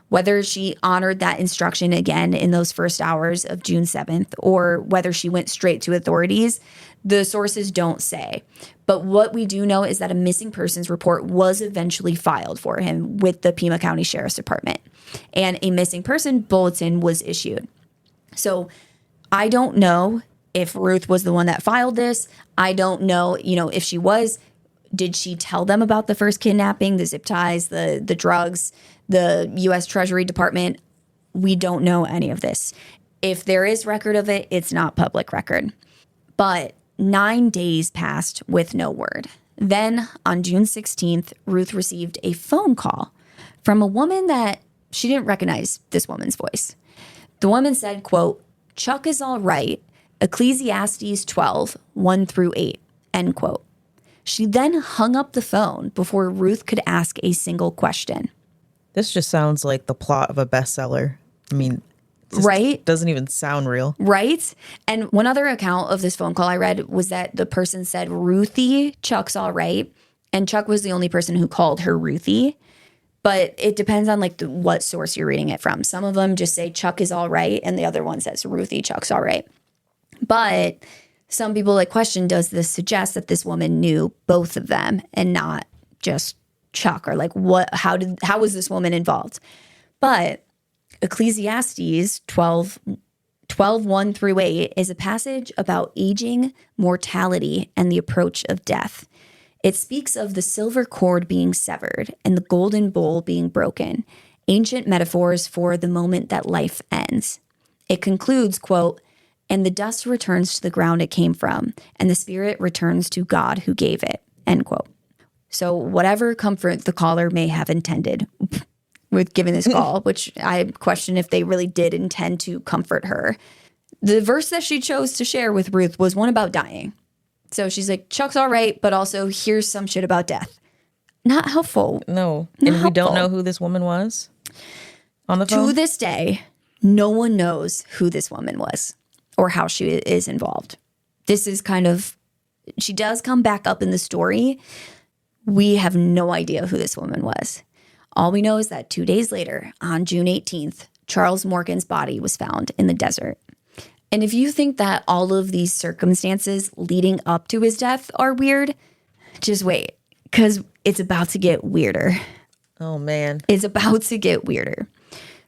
Whether she honored that instruction again in those first hours of June 7th or whether she went straight to authorities, the sources don't say. But what we do know is that a missing persons report was eventually filed for him with the Pima County Sheriff's Department, and a missing person bulletin was issued. So I don't know if Ruth was the one that filed this. I don't know, if she was, did she tell them about the first kidnapping, the zip ties, the drugs, the U.S. Treasury Department? We don't know any of this. If there is record of it, it's not public record. But 9 days passed with no word. Then on June 16th, Ruth received a phone call from a woman that she didn't recognize this woman's voice. The woman said, quote, "Chuck is all right. Ecclesiastes 12, 1-8, end quote. She then hung up the phone before Ruth could ask a single question. This just sounds like the plot of a bestseller. I mean, right? Doesn't even sound real. Right? And one other account of this phone call I read was that the person said, "Ruthie, Chuck's all right." And Chuck was the only person who called her Ruthie. But it depends on what source you're reading it from. Some of them just say Chuck is all right, and the other one says Ruthie, Chuck's all right. But some people question, does this suggest that this woman knew both of them and not just Chuck? Or how was this woman involved? But Ecclesiastes 12, 1-8 is a passage about aging, mortality, and the approach of death. It speaks of the silver cord being severed and the golden bowl being broken, ancient metaphors for the moment that life ends. It concludes, quote, "And the dust returns to the ground it came from, and the spirit returns to God who gave it," end quote. So whatever comfort the caller may have intended with giving this call, which I question if they really did intend to comfort her, the verse that she chose to share with Ruth was one about dying. So she's like, Chuck's all right, but also here's some shit about death. Not helpful. No. Not and we helpful. don't know who this woman was on the phone? To this day, no one knows who this woman was or how she is involved. This is she does come back up in the story. We have no idea who this woman was. All we know is that 2 days later, on June 18th, Charles Morgan's body was found in the desert. And if you think that all of these circumstances leading up to his death are weird, just wait, because it's about to get weirder. Oh, man. It's about to get weirder.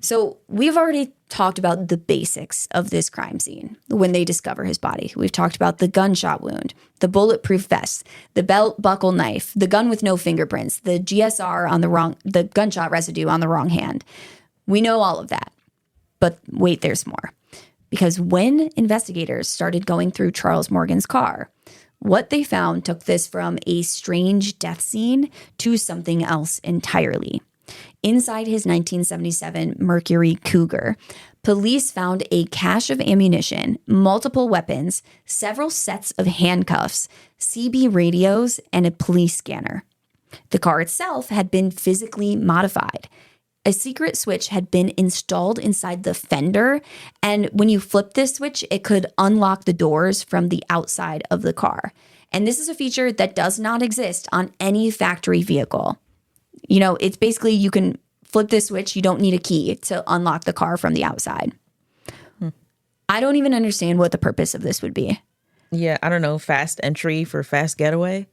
So we've already talked about the basics of this crime scene when they discover his body. We've talked about the gunshot wound, the bulletproof vest, the belt buckle knife, the gun with no fingerprints, the GSR on the gunshot residue on the wrong hand. We know all of that. But wait, there's more. Because when investigators started going through Charles Morgan's car, what they found took this from a strange death scene to something else entirely. Inside his 1977 Mercury Cougar, police found a cache of ammunition, multiple weapons, several sets of handcuffs, CB radios, and a police scanner. The car itself had been physically modified. a secret switch had been installed inside the fender. And when you flip this switch, it could unlock the doors from the outside of the car. And this is a feature that does not exist on any factory vehicle. You know, it's basically you can flip this switch. You don't need a key to unlock the car from the outside. I don't even understand what the purpose of this would be. Yeah, I don't know. Fast entry for fast getaway?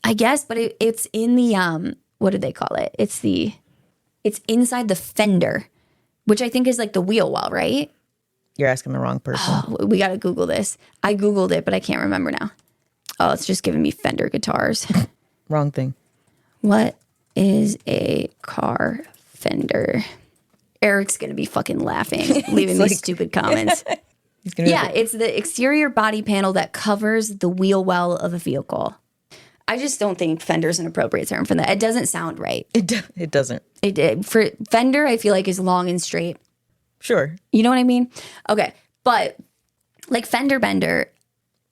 I guess, but it's in the, what do they call it? It's inside the fender, which I think is like the wheel well, right? You're asking the wrong person. Oh, we got to Google this. I Googled it, but I can't remember now. Oh, it's just giving me Fender guitars. Wrong thing. What is a car fender? Eric's going to be fucking laughing, leaving me stupid comments. Yeah, it's the exterior body panel that covers the wheel well of a vehicle. I just don't think fender's an appropriate term for that. It doesn't sound right. It doesn't. For fender, I feel like is long and straight. Sure. You know what I mean? Okay, but like fender bender.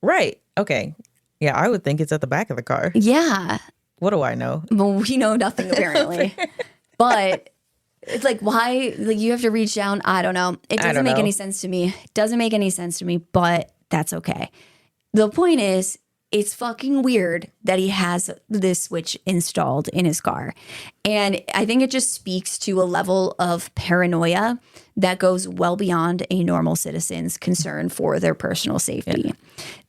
Right. Okay. Yeah, I would think it's at the back of the car. Yeah. What do I know? Well, we know nothing apparently. But it's like, why? Like, you have to reach down. I don't know. It doesn't make any sense to me. It doesn't make any sense to me, but that's okay. The point is, it's fucking weird that he has this switch installed in his car. And I think it just speaks to a level of paranoia that goes well beyond a normal citizen's concern for their personal safety. Yeah.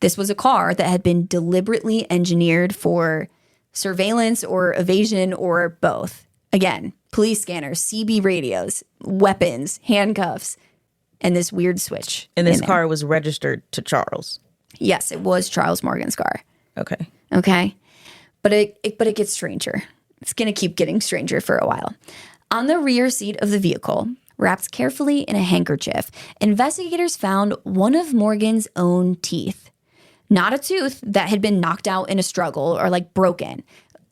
This was a car that had been deliberately engineered for surveillance or evasion or both. Again, police scanners, CB radios, weapons, handcuffs, and this weird switch. And this car was registered to Charles. Yes, it was Charles Morgan's car. Okay. But it gets stranger. It's going to keep getting stranger for a while. On the rear seat of the vehicle, wrapped carefully in a handkerchief, investigators found one of Morgan's own teeth. Not a tooth that had been knocked out in a struggle or like broken.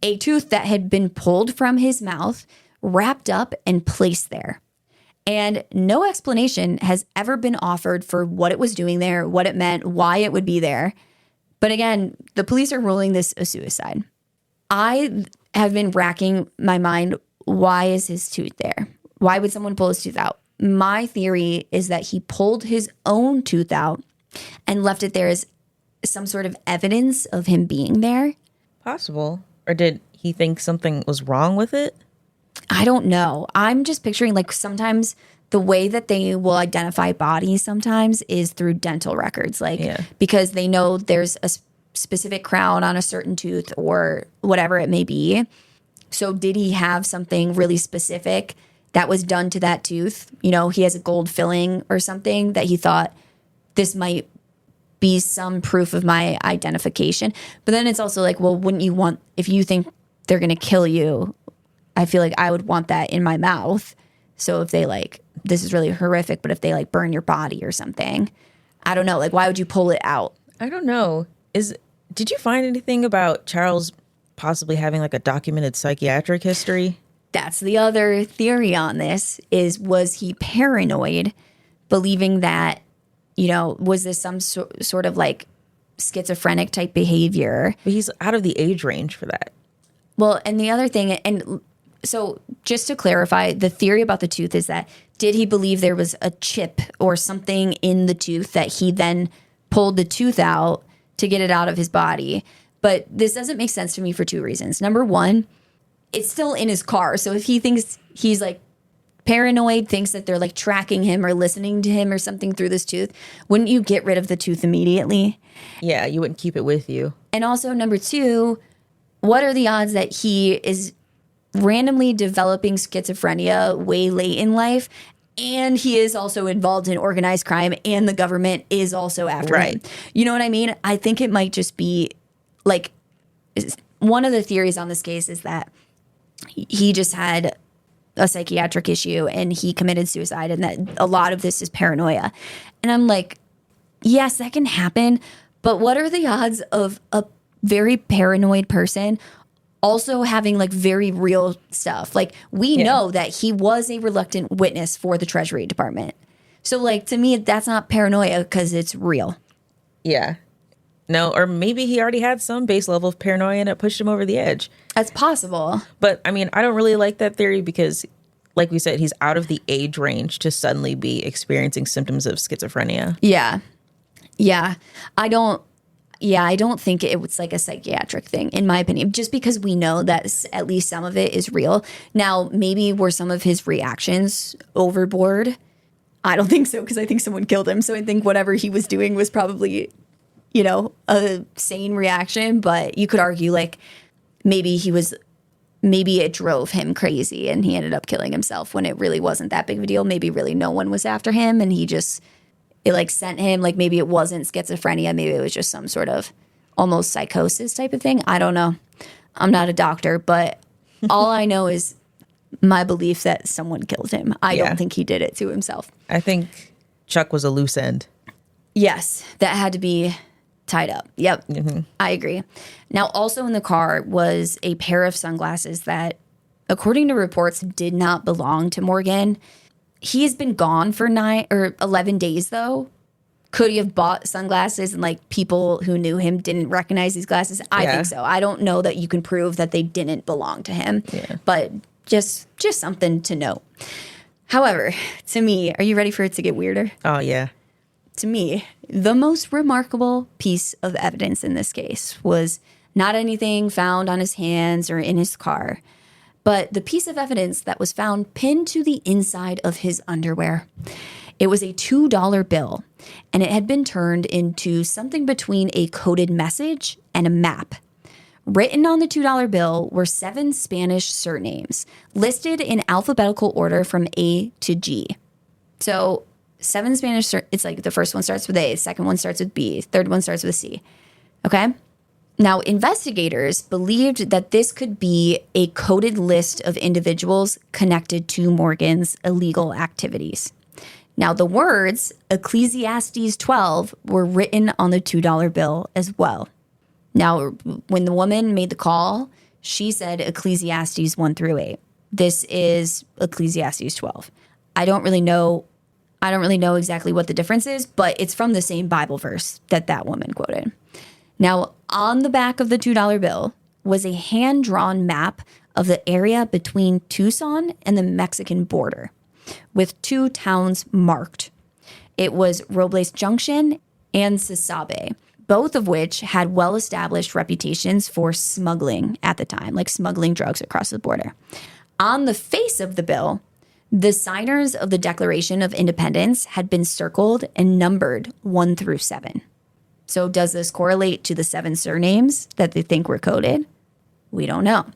A tooth that had been pulled from his mouth, wrapped up and placed there. And no explanation has ever been offered for what it was doing there, what it meant, why it would be there. But again, the police are ruling this a suicide. I have been racking my mind, why is his tooth there? Why would someone pull his tooth out? My theory is that he pulled his own tooth out and left it there as some sort of evidence of him being there. Possible. Or did he think something was wrong with it? I don't know. I'm just picturing like sometimes the way that they will identify bodies sometimes is through dental records, like because they know there's a specific crown on a certain tooth or whatever it may be. So did he have something really specific that was done to that tooth? You know, he has a gold filling or something that he thought this might be some proof of my identification. But then it's also like, well, wouldn't you want, if you think they're going to kill you, I feel like I would want that in my mouth. So if they like, this is really horrific, but if they like burn your body or something, I don't know. Like, why would you pull it out? I don't know. Did you find anything about Charles possibly having like a documented psychiatric history? That's the other theory on this was he paranoid, believing that, you know, was this some sort of like schizophrenic type behavior? But he's out of the age range for that. Well, and the other thing, and so just to clarify, the theory about the tooth is that did he believe there was a chip or something in the tooth that he then pulled the tooth out to get it out of his body? But this doesn't make sense to me for two reasons. Number one, it's still in his car. So if he thinks he's like paranoid, thinks that they're like tracking him or listening to him or something through this tooth, wouldn't you get rid of the tooth immediately? Yeah, you wouldn't keep it with you. And also number two, what are the odds that he is randomly developing schizophrenia way late in life, and he is also involved in organized crime, and the government is also after him? You know what I mean? I think it might just be like, one of the theories on this case is that he just had a psychiatric issue and he committed suicide, and that a lot of this is paranoia. And I'm like, yes, that can happen, but what are the odds of a very paranoid person also having like very real stuff? Like, we know that he was a reluctant witness for the Treasury Department. So like, to me, that's not paranoia because it's real. Yeah. No, or maybe he already had some base level of paranoia and it pushed him over the edge. That's possible. But I mean, I don't really like that theory because like we said, he's out of the age range to suddenly be experiencing symptoms of schizophrenia. Yeah. Yeah. I don't think it was like a psychiatric thing, in my opinion, just because we know that at least some of it is real. Now, maybe were some of his reactions overboard? I don't think so, because I think someone killed him. So I think whatever he was doing was probably, a sane reaction. But you could argue like maybe it drove him crazy and he ended up killing himself when it really wasn't that big of a deal. Maybe really no one was after him and it like sent him, like maybe it wasn't schizophrenia. Maybe it was just some sort of almost psychosis type of thing. I don't know. I'm not a doctor, but all I know is my belief that someone killed him. I don't think he did it to himself. I think Chuck was a loose end. Yes, that had to be tied up. Yep, I agree. Now, also in the car was a pair of sunglasses that, according to reports, did not belong to Morgan. He has been gone for 11 days, though. Could he have bought sunglasses and like people who knew him didn't recognize these glasses? I think so. I don't know that you can prove that they didn't belong to him, but just something to note. However, to me, are you ready for it to get weirder? Oh, yeah. To me, the most remarkable piece of evidence in this case was not anything found on his hands or in his car, but the piece of evidence that was found pinned to the inside of his underwear. It was a $2 bill, and it had been turned into something between a coded message and a map. Written on the $2 bill were 7 Spanish surnames, listed in alphabetical order from A to G. So 7 Spanish, it's like the first one starts with A, the second one starts with B, third one starts with C. Okay? Now, investigators believed that this could be a coded list of individuals connected to Morgan's illegal activities. Now, the words Ecclesiastes 12 were written on the $2 bill as well. Now, when the woman made the call, she said Ecclesiastes 1 through 8. This is Ecclesiastes 12. I don't really know exactly what the difference is, but it's from the same Bible verse that woman quoted. Now, on the back of the $2 bill was a hand-drawn map of the area between Tucson and the Mexican border, with 2 towns marked. It was Robles Junction and Sasabe, both of which had well-established reputations for smuggling at the time, like smuggling drugs across the border. On the face of the bill, the signers of the Declaration of Independence had been circled and numbered 1 through 7. So does this correlate to the 7 surnames that they think were coded? We don't know.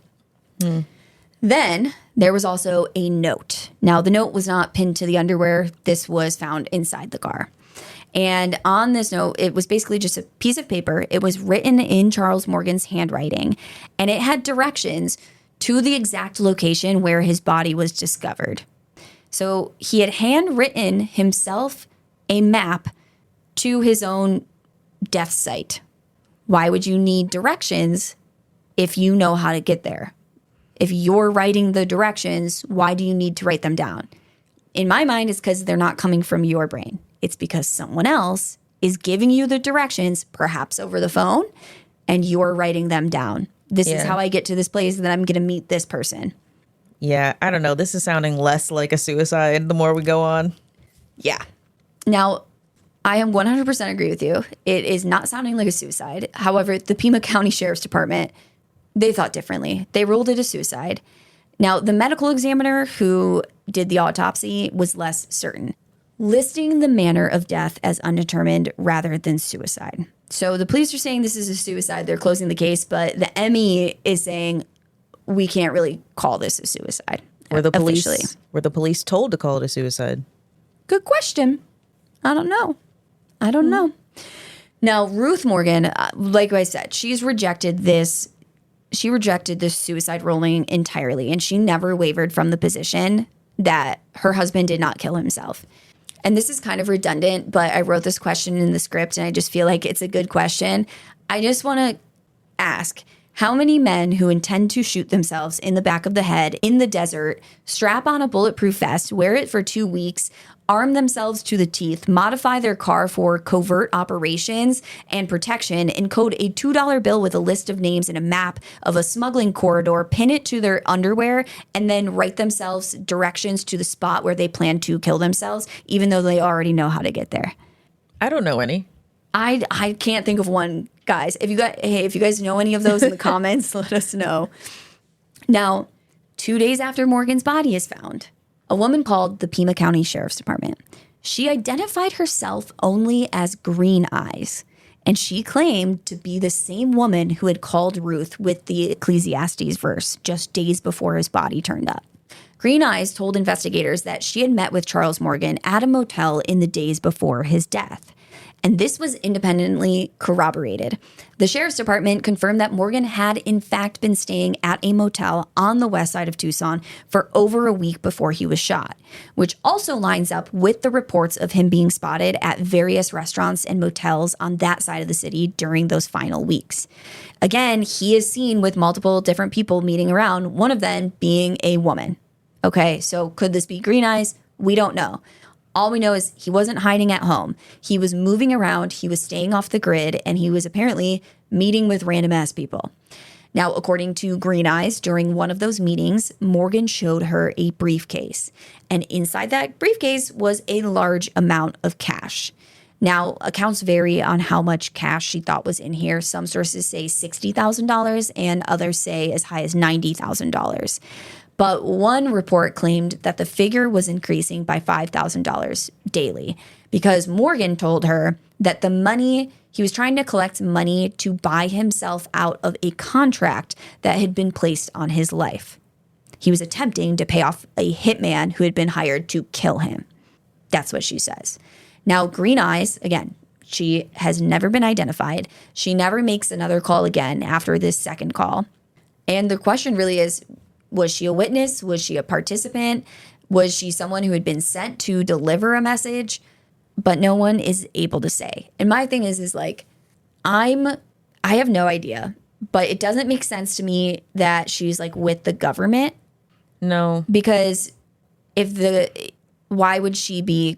Then there was also a note. Now, the note was not pinned to the underwear. This was found inside the car. And on this note, it was basically just a piece of paper. It was written in Charles Morgan's handwriting, and it had directions to the exact location where his body was discovered. So he had handwritten himself a map to his own death site. Why would you need directions if you know how to get there? If you're writing the directions, why do you need to write them down? In my mind, it's because they're not coming from your brain. It's because someone else is giving you the directions, perhaps over the phone, and you're writing them down. This is how I get to this place, and then I'm going to meet this person. Yeah, I don't know. This is sounding less like a suicide the more we go on. Yeah. Now, I am 100% agree with you. It is not sounding like a suicide. However, the Pima County Sheriff's Department, they thought differently. They ruled it a suicide. Now, the medical examiner who did the autopsy was less certain, listing the manner of death as undetermined rather than suicide. So the police are saying this is a suicide. They're closing the case, but the ME is saying we can't really call this a suicide. Were the police told to call it a suicide? Good question. I don't know. Now, Ruth Morgan, like I said, she's rejected this. She rejected this suicide ruling entirely, and she never wavered from the position that her husband did not kill himself. And this is kind of redundant, but I wrote this question in the script, and I just feel like it's a good question. I just want to ask, How many men who intend to shoot themselves in the back of the head in the desert, strap on a bulletproof vest, wear it for 2 weeks, arm themselves to the teeth, modify their car for covert operations and protection, encode a $2 bill with a list of names and a map of a smuggling corridor, pin it to their underwear, and then write themselves directions to the spot where they plan to kill themselves, even though they already know how to get there? I don't know any. I can't think of one, guys. If you guys know any of those in the comments, let us know. Now, 2 days after Morgan's body is found, a woman called the Pima County Sheriff's Department. She identified herself only as Green Eyes, and she claimed to be the same woman who had called Ruth with the Ecclesiastes verse just days before his body turned up. Green Eyes told investigators that she had met with Charles Morgan at a motel in the days before his death. And this was independently corroborated. The sheriff's department confirmed that Morgan had in fact been staying at a motel on the west side of Tucson for over a week before he was shot, which also lines up with the reports of him being spotted at various restaurants and motels on that side of the city during those final weeks. Again, he is seen with multiple different people meeting around, one of them being a woman. Okay, so could this be Green Eyes? We don't know. All we know is he wasn't hiding at home. He was moving around, he was staying off the grid, and he was apparently meeting with random ass people. Now, according to Green Eyes, during one of those meetings, Morgan showed her a briefcase. And inside that briefcase was a large amount of cash. Now, accounts vary on how much cash she thought was in here. Some sources say $60,000 and others say as high as $90,000. But one report claimed that the figure was increasing by $5,000 daily because Morgan told her that he was trying to collect money to buy himself out of a contract that had been placed on his life. He was attempting to pay off a hitman who had been hired to kill him. That's what she says. Now, Green Eyes, again, she has never been identified. She never makes another call again after this second call. And the question really is, was she a witness? Was she a participant? Was she someone who had been sent to deliver a message? But no one is able to say. And my thing is like, I have no idea, but it doesn't make sense to me that she's like with the government. No. Because why would she be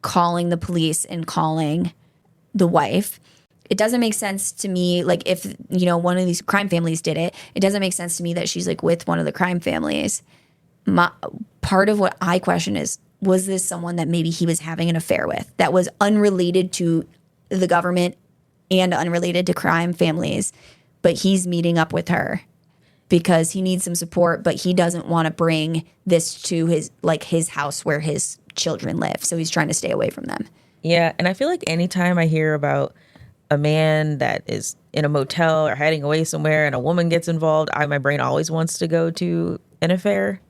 calling the police and calling the wife? It doesn't make sense to me, like if, one of these crime families did it, it doesn't make sense to me that she's like with one of the crime families. Part of what I question is, was this someone that maybe he was having an affair with that was unrelated to the government and unrelated to crime families, but he's meeting up with her because he needs some support, but he doesn't want to bring this to his house where his children live. So he's trying to stay away from them. Yeah. And I feel like anytime I hear about a man that is in a motel or hiding away somewhere and a woman gets involved, my brain always wants to go to an affair.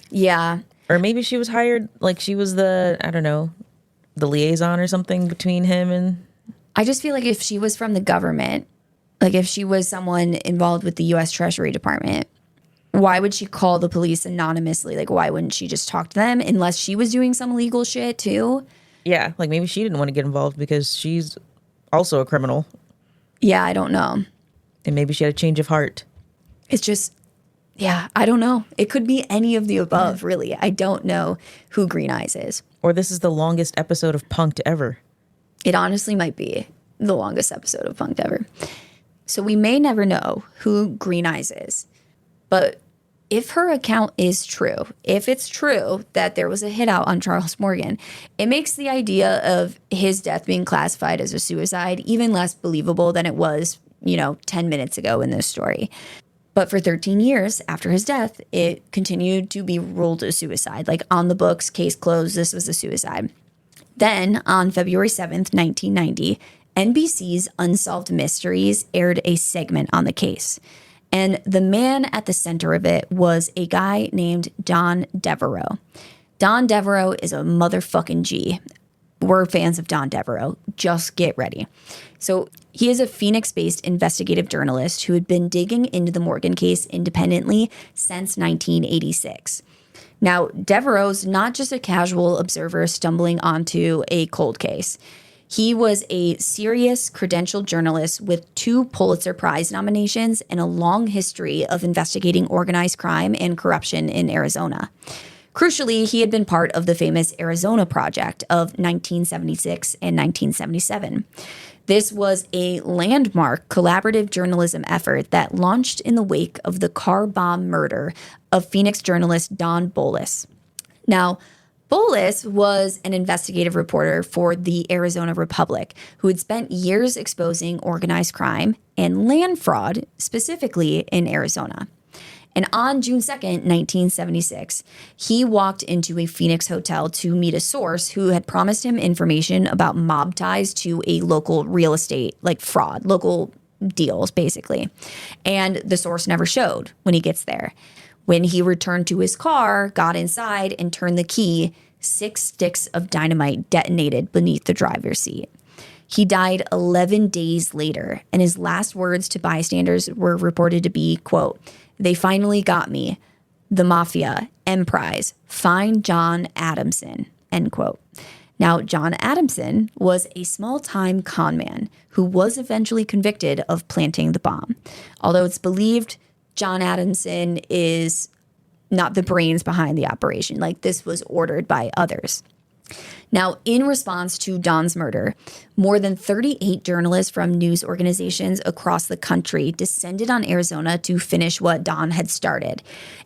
Yeah. Or maybe she was hired, like she was the liaison or something between him and... I just feel like if she was from the government, like if she was someone involved with the U.S. Treasury Department, why would she call the police anonymously? Like, why wouldn't she just talk to them unless she was doing some illegal shit too? Yeah, like maybe she didn't want to get involved because she's also a criminal. Yeah, I don't know. And maybe she had a change of heart. It's just, yeah, I don't know. It could be any of the above, really. I don't know who Green Eyes is. Or this is the longest episode of Punk'd ever. It honestly might be the longest episode of Punk'd ever. So we may never know who Green Eyes is. But if her account is true, if it's true that there was a hit out on Charles Morgan, it makes the idea of his death being classified as a suicide even less believable than it was, 10 minutes ago in this story. But for 13 years after his death, it continued to be ruled a suicide. Like on the books, case closed, this was a suicide. Then on February 7th, 1990, NBC's Unsolved Mysteries aired a segment on the case. And the man at the center of it was a guy named Don Devereaux. Don Devereaux is a motherfucking G. We're fans of Don Devereaux. Just get ready. So he is a Phoenix-based investigative journalist who had been digging into the Morgan case independently since 1986. Now, Devereaux's not just a casual observer stumbling onto a cold case. He was a serious, credentialed journalist with 2 Pulitzer Prize nominations and a long history of investigating organized crime and corruption in Arizona. Crucially, he had been part of the famous Arizona Project of 1976 and 1977. This was a landmark collaborative journalism effort that launched in the wake of the car bomb murder of Phoenix journalist Don Bolles. Now, Bolles was an investigative reporter for the Arizona Republic who had spent years exposing organized crime and land fraud, specifically in Arizona. And on June 2nd, 1976, he walked into a Phoenix hotel to meet a source who had promised him information about mob ties to a local real estate, like fraud, local deals, basically. And the source never showed when he gets there. When he returned to his car, got inside, and turned the key, 6 sticks of dynamite detonated beneath the driver's seat. He died 11 days later, and his last words to bystanders were reported to be, quote, "They finally got me. The mafia, Emprise, find John Adamson," end quote. Now, John Adamson was a small-time con man who was eventually convicted of planting the bomb. Although it's believed John Adamson is not the brains behind the operation. Like, this was ordered by others. Now, in response to Don's murder, more than 38 journalists from news organizations across the country descended on Arizona to finish what Don had started,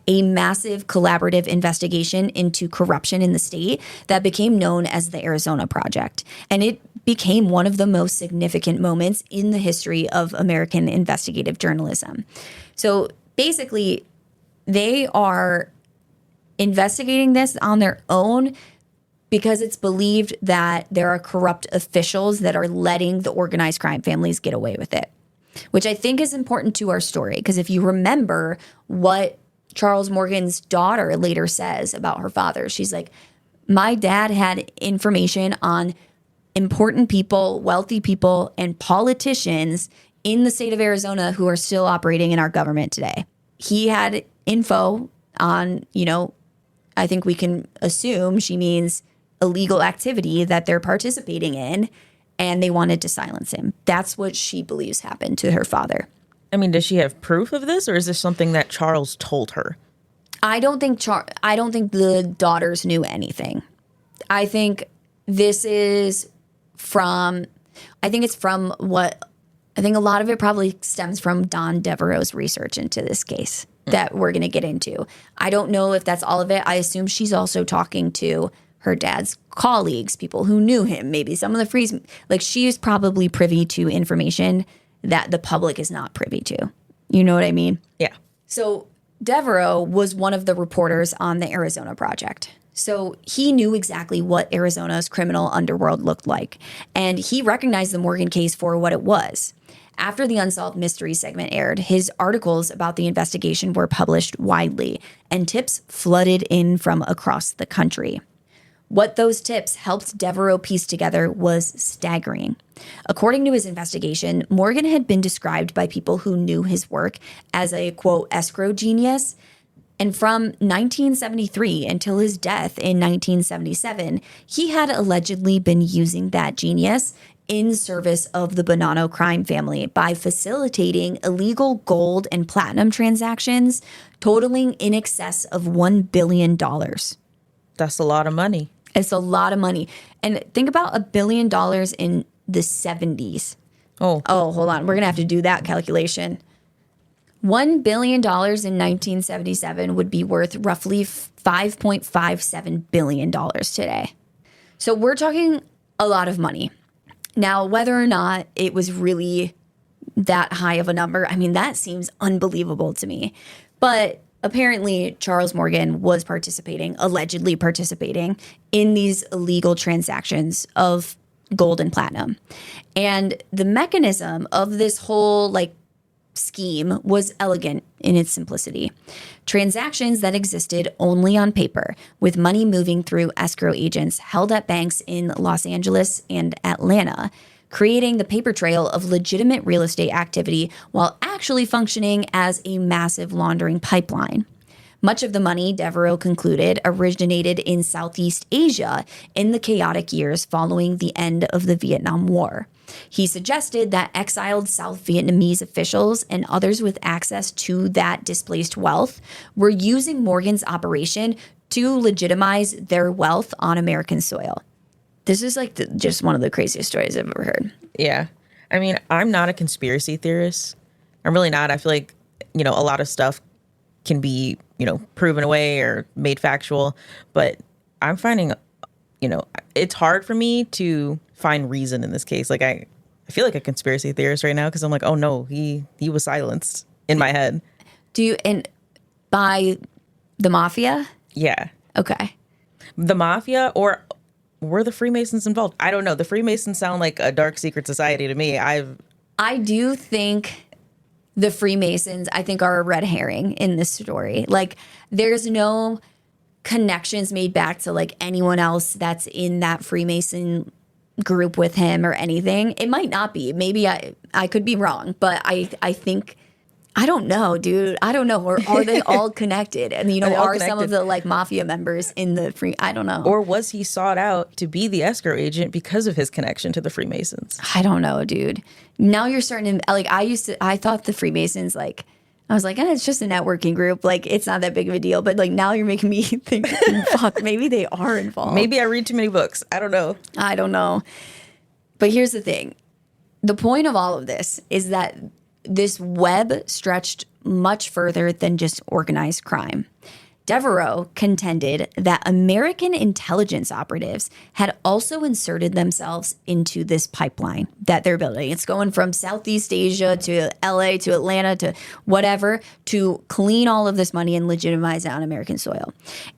a massive collaborative investigation into corruption in the state that became known as the Arizona Project. And it became one of the most significant moments in the history of American investigative journalism. So basically, they are investigating this on their own because it's believed that there are corrupt officials that are letting the organized crime families get away with it, which I think is important to our story. Because if you remember what Charles Morgan's daughter later says about her father, she's like, my dad had information on important people, wealthy people, and politicians in the state of Arizona who are still operating in our government today. He had info on, I think we can assume she means illegal activity that they're participating in, and they wanted to silence him. That's what she believes happened to her father. I mean, does she have proof of this, or is this something that Charles told her? I don't think the daughters knew anything. I think this is from a lot of it probably stems from Don Devereaux's research into this case that we're going to get into. I don't know if that's all of it. I assume she's also talking to her dad's colleagues, people who knew him, maybe some of the freeze. Like, she is probably privy to information that the public is not privy to. You know what I mean? Yeah. So Devereaux was one of the reporters on the Arizona Project. So he knew exactly what Arizona's criminal underworld looked like. And he recognized the Morgan case for what it was. After the Unsolved Mysteries segment aired, his articles about the investigation were published widely, and tips flooded in from across the country. What those tips helped Devereaux piece together was staggering. According to his investigation, Morgan had been described by people who knew his work as a, quote, escrow genius. And from 1973 until his death in 1977, he had allegedly been using that genius in service of the Bonanno crime family by facilitating illegal gold and platinum transactions totaling in excess of $1 billion. That's a lot of money. It's a lot of money. And think about $1 billion in the 70s. Oh, hold on. We're going to have to do that calculation. $1 billion in 1977 would be worth roughly $5.57 billion today. So we're talking a lot of money. Now, whether or not it was really that high of a number, I mean, that seems unbelievable to me. But apparently, Charles Morgan was allegedly participating in these illegal transactions of gold and platinum. And the mechanism of this whole, scheme was elegant in its simplicity. Transactions that existed only on paper, with money moving through escrow agents held at banks in Los Angeles and Atlanta, creating the paper trail of legitimate real estate activity while actually functioning as a massive laundering pipeline. Much of the money, Devereaux concluded, originated in Southeast Asia in the chaotic years following the end of the Vietnam War. He suggested that exiled South Vietnamese officials and others with access to that displaced wealth were using Morgan's operation to legitimize their wealth on American soil. This is like just one of the craziest stories I've ever heard. Yeah. I mean, I'm not a conspiracy theorist. I'm really not. I feel like, a lot of stuff can be, proven away or made factual. But I'm finding, it's hard for me to find reason in this case. Like, I feel like a conspiracy theorist right now because I'm like, oh, no, he was silenced in my head. And by the mafia? Yeah. Okay. The mafia, or were the Freemasons involved? I don't know. The Freemasons sound like a dark secret society to me. I do think the Freemasons, I think, are a red herring in this story. Like, there's no connections made back to like anyone else that's in that Freemason group with him or anything. It might not be. Maybe I could be wrong, but I think, I don't know, dude. I don't know. Or are they all connected? And, are some of the like mafia members in the I don't know. Or was he sought out to be the escrow agent because of his connection to the Freemasons? I don't know, dude. Now you're starting to, like, I thought the Freemasons, like, I was like, it's just a networking group. Like, it's not that big of a deal. But like, now you're making me think, fuck, maybe they are involved. Maybe I read too many books. I don't know. But here's the thing. The point of all of this is that this web stretched much further than just organized crime. Devereaux contended that American intelligence operatives had also inserted themselves into this pipeline that they're building. It's going from Southeast Asia to LA to Atlanta to whatever to clean all of this money and legitimize it on American soil.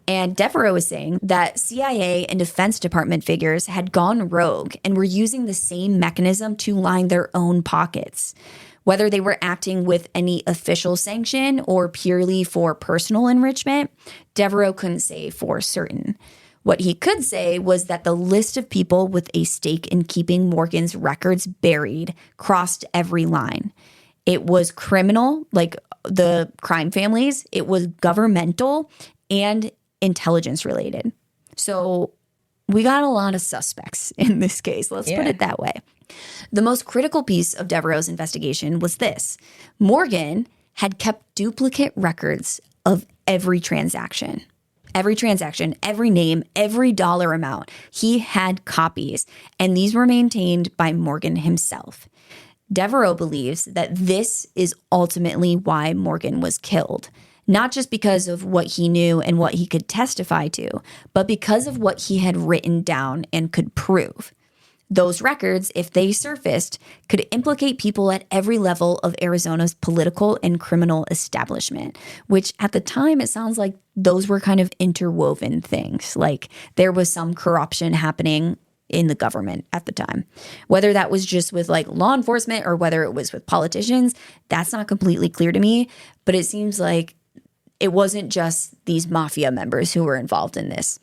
And Devereaux was saying that CIA and Defense Department figures had gone rogue and were using the same mechanism to line their own pockets. Whether they were acting with any official sanction or purely for personal enrichment, Devereaux couldn't say for certain. What he could say was that the list of people with a stake in keeping Morgan's records buried crossed every line. It was criminal, like the crime families. It was governmental and intelligence related. So we got a lot of suspects in this case. Let's put it that way. The most critical piece of Devereaux's investigation was this. Morgan had kept duplicate records of every transaction, every name, every dollar amount. He had copies, and these were maintained by Morgan himself. Devereaux believes that this is ultimately why Morgan was killed, not just because of what he knew and what he could testify to, but because of what he had written down and could prove. Those records, if they surfaced, could implicate people at every level of Arizona's political and criminal establishment, which at the time, it sounds like those were kind of interwoven things. Like there was some corruption happening in the government at the time. Whether that was just with like law enforcement or whether it was with politicians, that's not completely clear to me. But it seems like it wasn't just these mafia members who were involved in this.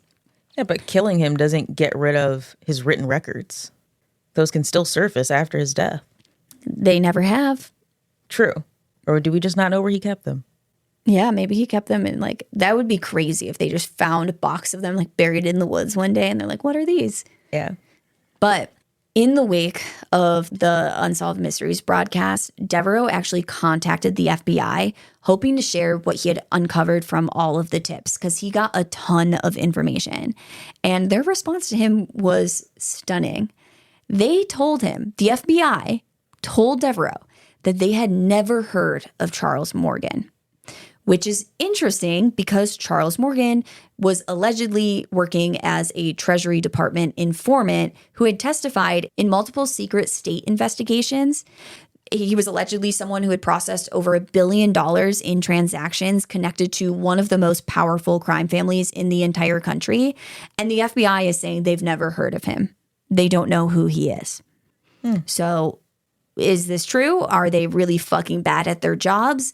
Yeah, but killing him doesn't get rid of his written records. Those can still surface after his death. They never have. True. Or do we just not know where he kept them? Yeah, maybe he kept them in like, that would be crazy if they just found a box of them like buried in the woods one day and they're like, what are these? Yeah. But in the wake of the Unsolved Mysteries broadcast, Devereaux actually contacted the FBI, hoping to share what he had uncovered from all of the tips, because he got a ton of information. And their response to him was stunning. They told him, the FBI told Devereaux, that they had never heard of Charles Morgan, which is interesting because Charles Morgan was allegedly working as a Treasury Department informant who had testified in multiple secret state investigations. He was allegedly someone who had processed over $1 billion in transactions connected to one of the most powerful crime families in the entire country. And the FBI is saying they've never heard of him. They don't know who he is. So is this true? Are they really fucking bad at their jobs?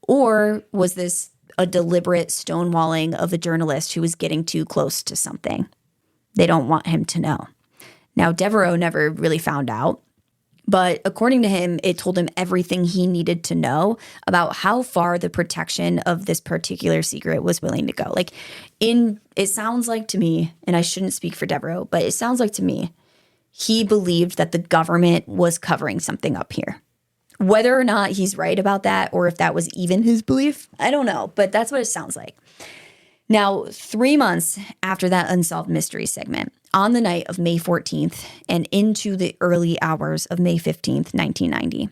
Or was this a deliberate stonewalling of a journalist who was getting too close to something? They don't want him to know. Now, Devereaux never really found out, But according to him, it told him everything he needed to know about how far the protection of this particular secret was willing to go. Like, it sounds like to me, and I shouldn't speak for Devereaux, but it sounds like to me, he believed that the government was covering something up here. Whether or not he's right about that, or if that was even his belief, I don't know, but that's what it sounds like. Now, 3 months after that Unsolved Mystery segment, on the night of May 14th and into the early hours of May 15th, 1990,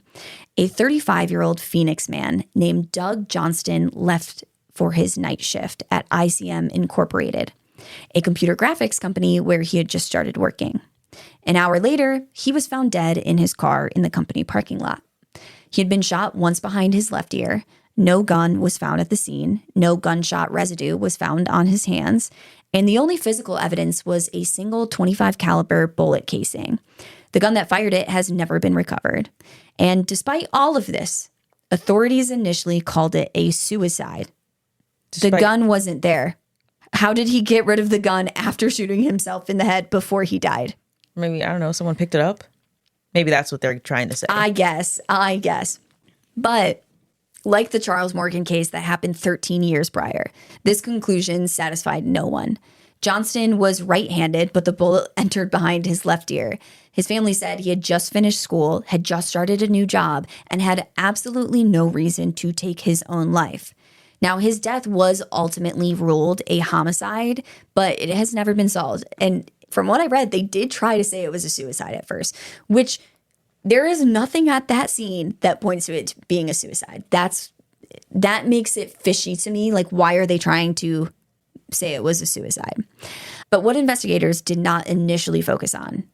a 35-year-old Phoenix man named Doug Johnston left for his night shift at ICM Incorporated, a computer graphics company where he had just started working. An hour later, he was found dead in his car in the company parking lot. He had been shot once behind his left ear. No gun was found at the scene. No gunshot residue was found on his hands. And the only physical evidence was a single .25 caliber bullet casing. The gun that fired it has never been recovered. And despite all of this, authorities initially called it a suicide. The gun wasn't there. How did he get rid of the gun after shooting himself in the head before he died? Maybe, I don't know, someone picked it up? Maybe that's what they're trying to say. I guess. But like the Charles Morgan case that happened 13 years prior, this conclusion satisfied no one. Johnston was right-handed, but the bullet entered behind his left ear. His family said he had just finished school, had just started a new job, and had absolutely no reason to take his own life. Now, his death was ultimately ruled a homicide, but it has never been solved. And from what I read, they did try to say it was a suicide at first, which there is nothing at that scene that points to it being a suicide. That makes it fishy to me. Like, why are they trying to say it was a suicide? But what investigators did not initially focus on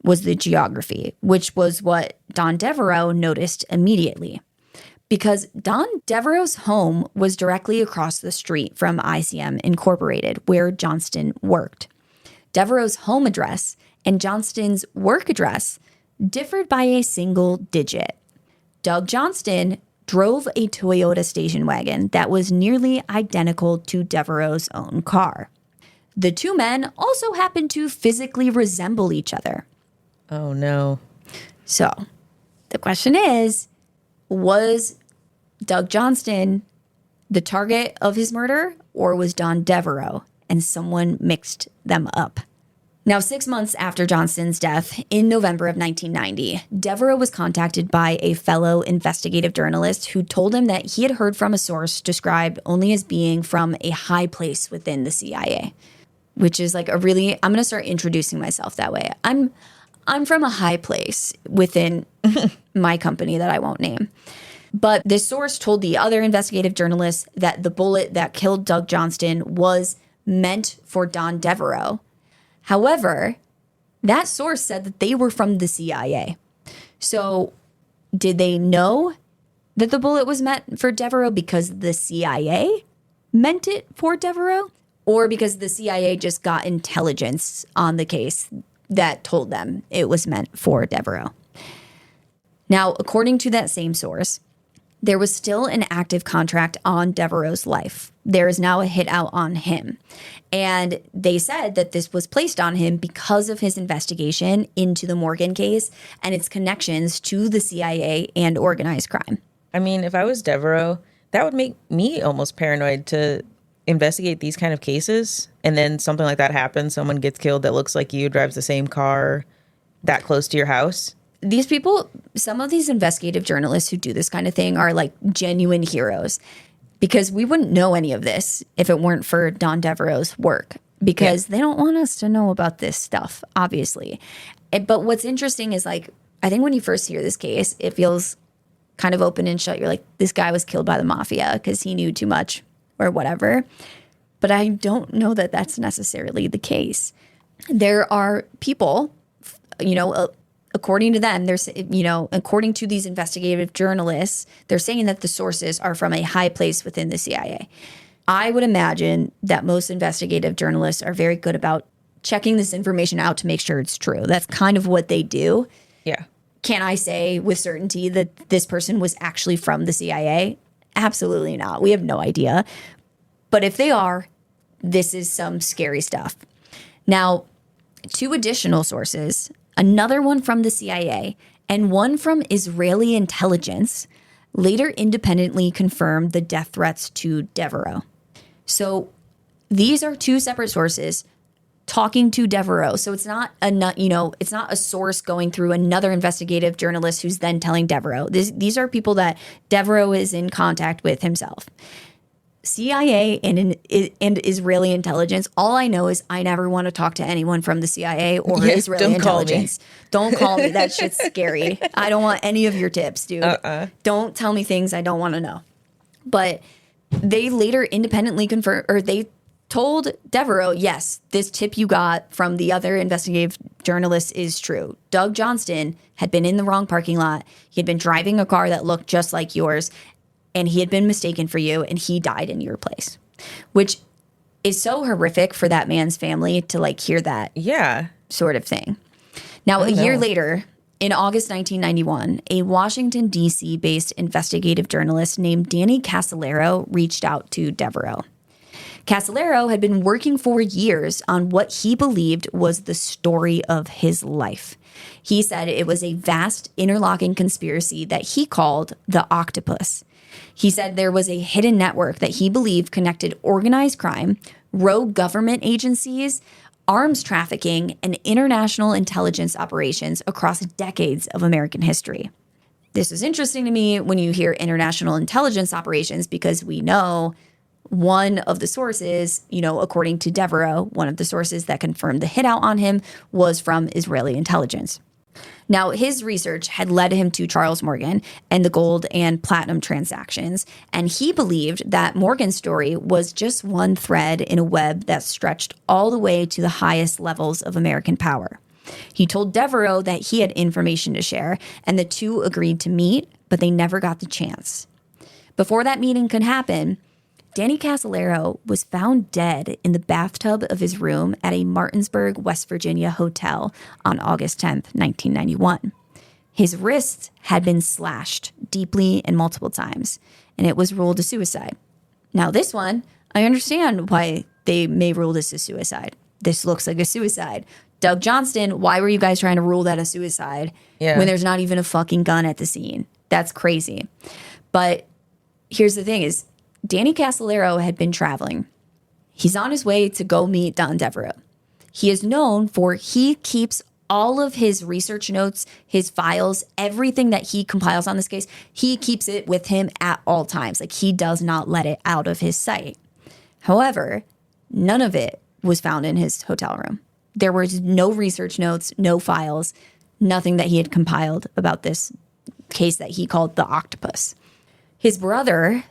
was the geography, which was what Don Devereaux noticed immediately. Because Don Devereaux's home was directly across the street from ICM Incorporated, where Johnston worked. Devereaux's home address and Johnston's work address differed by a single digit. Doug Johnston drove a Toyota station wagon that was nearly identical to Devereaux's own car. The two men also happened to physically resemble each other. Oh, no. So the question is, was Doug Johnston the target of his murder, or was Don Devereaux, and someone mixed them up? Now, 6 months after Johnston's death, in November of 1990, Devereaux was contacted by a fellow investigative journalist who told him that he had heard from a source described only as being from a high place within the CIA, which is like I'm going to start introducing myself that way. I'm from a high place within my company that I won't name. But this source told the other investigative journalists that the bullet that killed Doug Johnston was meant for Don Devereaux. However, that source said that they were from the CIA. So did they know that the bullet was meant for Devereaux because the CIA meant it for Devereaux? Or because the CIA just got intelligence on the case that told them it was meant for Devereaux? Now, according to that same source, there was still an active contract on Devereaux's life. There is now a hit out on him. And they said that this was placed on him because of his investigation into the Morgan case and its connections to the CIA and organized crime. I mean, if I was Devereaux, that would make me almost paranoid to investigate these kind of cases. And then something like that happens. Someone gets killed that looks like you, drives the same car that close to your house. These people, some of these investigative journalists who do this kind of thing are like genuine heroes, because we wouldn't know any of this if it weren't for Don Devereaux's work, because they don't want us to know about this stuff, obviously. But what's interesting is, like, I think when you first hear this case, it feels kind of open and shut. You're like, this guy was killed by the mafia because he knew too much or whatever. But I don't know that that's necessarily the case. There are people, according to them, according to these investigative journalists, they're saying that the sources are from a high place within the CIA. I would imagine that most investigative journalists are very good about checking this information out to make sure it's true. That's kind of what they do. Yeah. Can I say with certainty that this person was actually from the CIA? Absolutely not. We have no idea. But if they are, this is some scary stuff. Now, two additional sources, another one from the CIA and one from Israeli intelligence later independently confirmed the death threats to Devereaux. So these are two separate sources talking to Devereaux. So it's not a source going through another investigative journalist who's then telling Devereaux. These are people that Devereaux is in contact with himself. CIA and Israeli intelligence. All I know is I never want to talk to anyone from the CIA or Israeli intelligence. Don't call me. That shit's scary. I don't want any of your tips, dude. Don't tell me things I don't want to know. But they later independently confirmed, or they told Devereaux, yes, this tip you got from the other investigative journalist is true. Doug Johnston had been in the wrong parking lot. He had been driving a car that looked just like yours, and he had been mistaken for you, and he died in your place, which is so horrific for that man's family to like hear that sort of thing. Now, a year later, in August 1991, a Washington, D.C. based investigative journalist named Danny Casolaro reached out to Devereaux. Casolaro had been working for years on what he believed was the story of his life. He said it was a vast interlocking conspiracy that he called the Octopus. He said there was a hidden network that he believed connected organized crime, rogue government agencies, arms trafficking, and international intelligence operations across decades of American history. This is interesting to me when you hear international intelligence operations because we know one of the sources, according to Devereaux, one of the sources that confirmed the hit out on him was from Israeli intelligence. Now, his research had led him to Charles Morgan and the gold and platinum transactions, and he believed that Morgan's story was just one thread in a web that stretched all the way to the highest levels of American power. He told Devereaux that he had information to share, and the two agreed to meet, but they never got the chance. Before that meeting could happen, Danny Casolaro was found dead in the bathtub of his room at a Martinsburg, West Virginia hotel on August 10th, 1991. His wrists had been slashed deeply and multiple times, and it was ruled a suicide. Now this one, I understand why they may rule this a suicide. This looks like a suicide. Doug Johnston, why were you guys trying to rule that a suicide when there's not even a fucking gun at the scene? That's crazy. But here's the thing is, Danny Casolaro had been traveling. He's on his way to go meet Don Devereaux. He is known for he keeps all of his research notes, his files, everything that he compiles on this case, he keeps it with him at all times. Like he does not let it out of his sight. However, none of it was found in his hotel room. There was no research notes, no files, nothing that he had compiled about this case that he called the Octopus. His brother,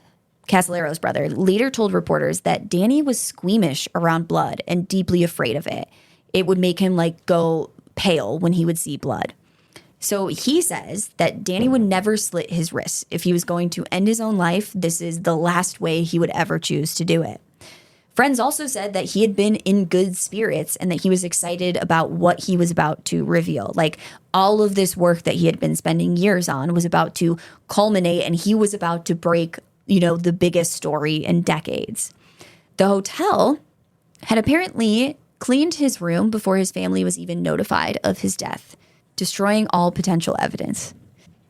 Casolaro's brother, later told reporters that Danny was squeamish around blood and deeply afraid of it. It would make him go pale when he would see blood. So he says that Danny would never slit his wrists. If he was going to end his own life, this is the last way he would ever choose to do it. Friends also said that he had been in good spirits and that he was excited about what he was about to reveal. All of this work that he had been spending years on was about to culminate, and he was about to break the biggest story in decades. The hotel had apparently cleaned his room before his family was even notified of his death, destroying all potential evidence.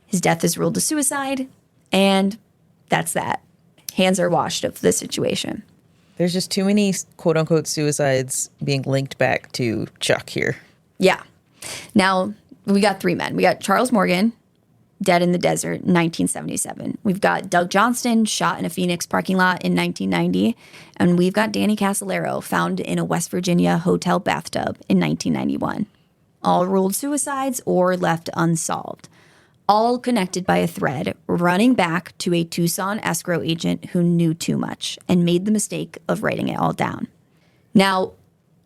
His death is ruled a suicide, and that's that. Hands are washed of the situation. There's just too many quote-unquote suicides being linked back to Chuck here. Yeah. Now, we got three men. We got Charles Morgan, dead in the desert in 1977. We've got Doug Johnston, shot in a Phoenix parking lot in 1990. And we've got Danny Casolaro, found in a West Virginia hotel bathtub in 1991. All ruled suicides or left unsolved. All connected by a thread running back to a Tucson escrow agent who knew too much and made the mistake of writing it all down. Now,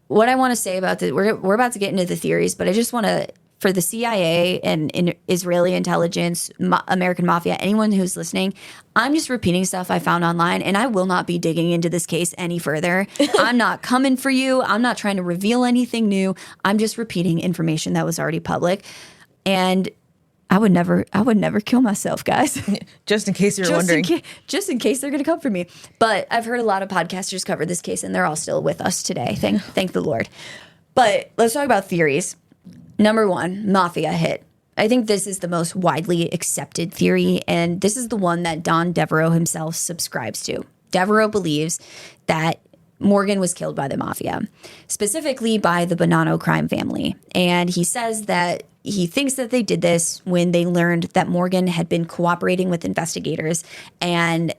what I want to say about this, we're about to get into the theories, but I just want to, for the CIA and Israeli intelligence, American Mafia, anyone who's listening, I'm just repeating stuff I found online, and I will not be digging into this case any further. I'm not coming for you. I'm not trying to reveal anything new. I'm just repeating information that was already public. And I would never kill myself, guys. Just in case you're wondering. Just in case they're going to come for me. But I've heard a lot of podcasters cover this case, and they're all still with us today. Thank the Lord. But let's talk about theories. Number one, Mafia hit. I think this is the most widely accepted theory, and this is the one that Don Devereaux himself subscribes to. Devereaux believes that Morgan was killed by the mafia, specifically by the Bonanno crime family. And he says that he thinks that they did this when they learned that Morgan had been cooperating with investigators and,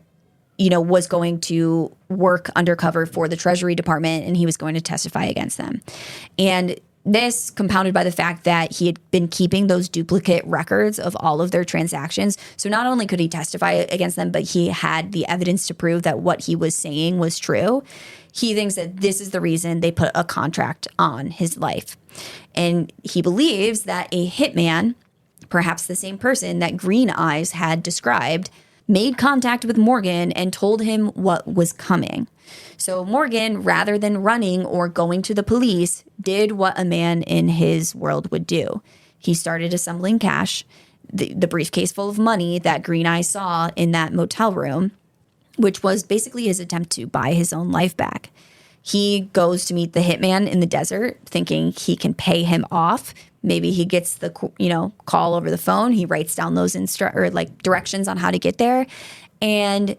was going to work undercover for the Treasury Department, and he was going to testify against them. And this compounded by the fact that he had been keeping those duplicate records of all of their transactions. So not only could he testify against them, but he had the evidence to prove that what he was saying was true. He thinks that this is the reason they put a contract on his life. And he believes that a hitman, perhaps the same person that Green Eyes had described, made contact with Morgan and told him what was coming. So Morgan, rather than running or going to the police, did what a man in his world would do. He started assembling cash, the briefcase full of money that Green Eye saw in that motel room, which was basically his attempt to buy his own life back. He goes to meet the hitman in the desert, thinking he can pay him off. Maybe he gets the call over the phone. He writes down those directions on how to get there, and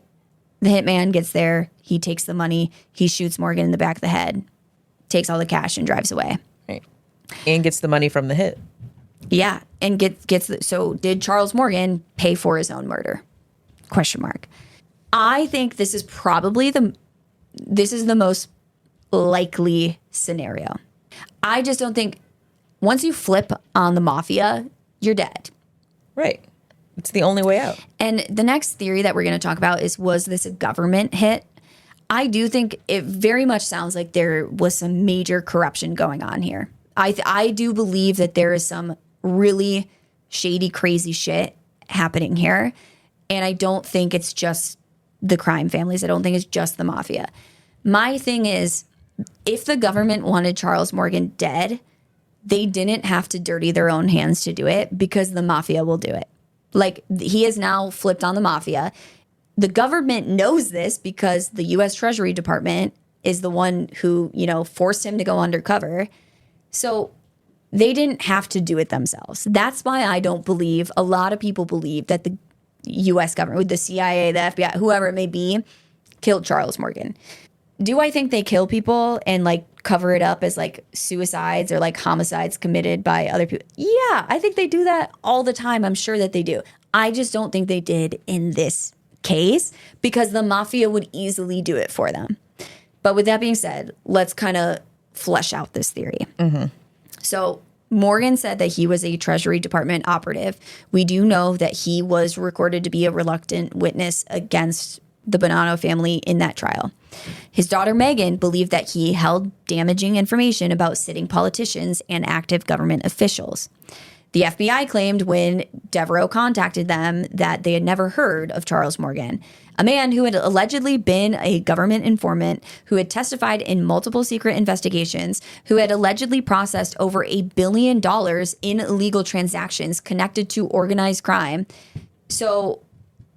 the hitman gets there. He takes the money. He shoots Morgan in the back of the head, takes all the cash, and drives away. Right. And gets the money from the hit. Yeah, and so did Charles Morgan pay for his own murder? ? I think this is probably the most likely scenario. I just don't think once you flip on the mafia, you're dead. Right. It's the only way out. And the next theory that we're going to talk about was this a government hit? I do think it very much sounds like there was some major corruption going on here. I do believe that there is some really shady, crazy shit happening here. And I don't think it's just the crime families. I don't think it's just the mafia. My thing is, if the government wanted Charles Morgan dead, they didn't have to dirty their own hands to do it, because the mafia will do it. Like, he has now flipped on the mafia. The government knows this because the U.S. Treasury Department is the one who, forced him to go undercover. So they didn't have to do it themselves. That's why I don't believe, a lot of people believe that the U.S. government, the CIA, the FBI, whoever it may be, killed Charles Morgan. Do I think they kill people and cover it up as suicides or homicides committed by other people? Yeah, I think they do that all the time. I'm sure that they do. I just don't think they did in this case, because the mafia would easily do it for them. But with that being said, let's kind of flesh out this theory. Mm-hmm. So Morgan said that he was a Treasury Department operative. We do know that he was recorded to be a reluctant witness against the Bonanno family in that trial. His daughter Megan believed that he held damaging information about sitting politicians and active government officials. The FBI claimed when Devereaux contacted them that they had never heard of Charles Morgan, a man who had allegedly been a government informant, who had testified in multiple secret investigations, who had allegedly processed over $1 billion in illegal transactions connected to organized crime. So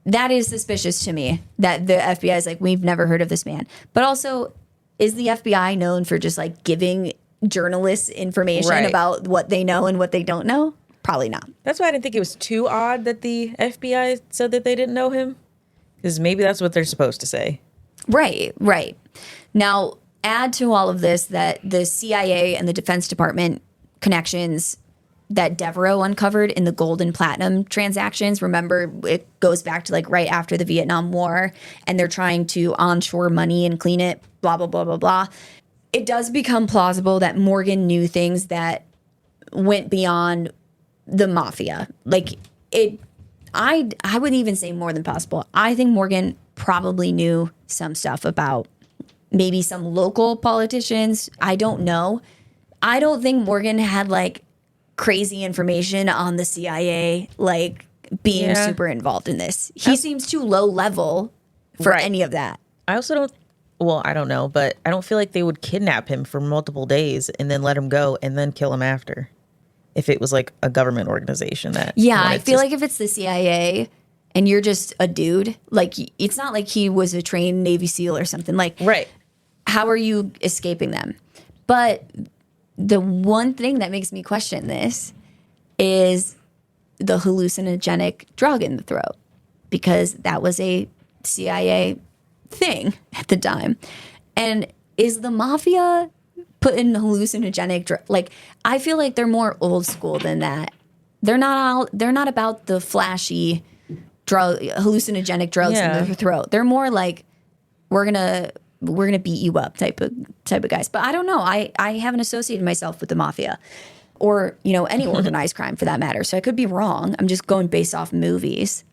that is suspicious to me that the FBI is we've never heard of this man. But also, is the FBI known for just giving journalists information about what they know and what they don't know? Probably not. That's why I didn't think it was too odd that the FBI said that they didn't know him, because maybe that's what they're supposed to say. Right. Now, add to all of this that the CIA and the Defense Department connections that Devereaux uncovered in the gold and platinum transactions. Remember, it goes back to right after the Vietnam War, and they're trying to onshore money and clean it, blah, blah, blah, blah, blah. It does become plausible that Morgan knew things that went beyond the mafia. I would even say more than possible. I think Morgan probably knew some stuff about maybe some local politicians. I don't know. I don't think Morgan had crazy information on the CIA, being super involved in this. He seems too low level for any of that. I also don't, well, I don't know, but I don't feel like they would kidnap him for multiple days and then let him go and then kill him after. If it was a government organization that. Yeah, I feel if it's the CIA and you're just a dude, it's not like he was a trained Navy SEAL or something. Right. How are you escaping them? But the one thing that makes me question this is the hallucinogenic drug in the throat, because that was a CIA thing at the time. And is the mafia putting hallucinogenic drug? Like, I feel like they're more old school than that. They're not about the flashy hallucinogenic drugs in their throat. They're more like, we're gonna beat you up type of guys. But I don't know. I haven't associated myself with the mafia, or any organized crime for that matter. So I could be wrong. I'm just going based off movies.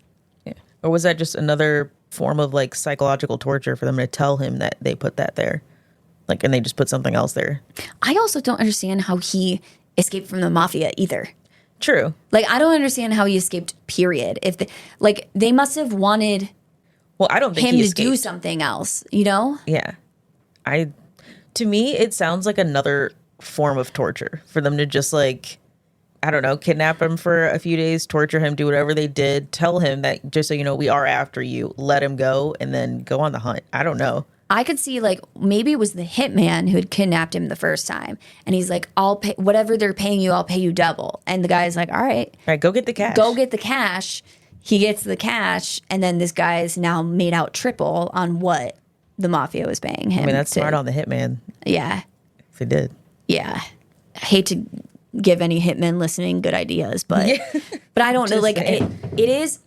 Yeah. Or was that just another form of like psychological torture for them to tell him that they put that there, like, and they just put something else there? I also don't understand how he escaped from the mafia either. True. Like, I don't understand how he escaped, period. If they must have wanted I don't think him he to escaped. do something else, Yeah. To me, it sounds like another form of torture for them to just, like, I don't know, kidnap him for a few days, torture him, do whatever they did, tell him that, just so you know, we are after you, let him go, and then go on the hunt. I don't know. I could see, like, maybe it was the hitman who had kidnapped him the first time. And he's like, I'll pay whatever they're paying you, I'll pay you double. And the guy's like, all right, go get the cash. Go get the cash. He gets the cash. And then this guy's now made out triple on what the mafia was paying him. I mean, that's smart on the hitman. Yeah. If he did. Yeah. I hate to give any hitmen listening good ideas, but I don't know. Like, it is,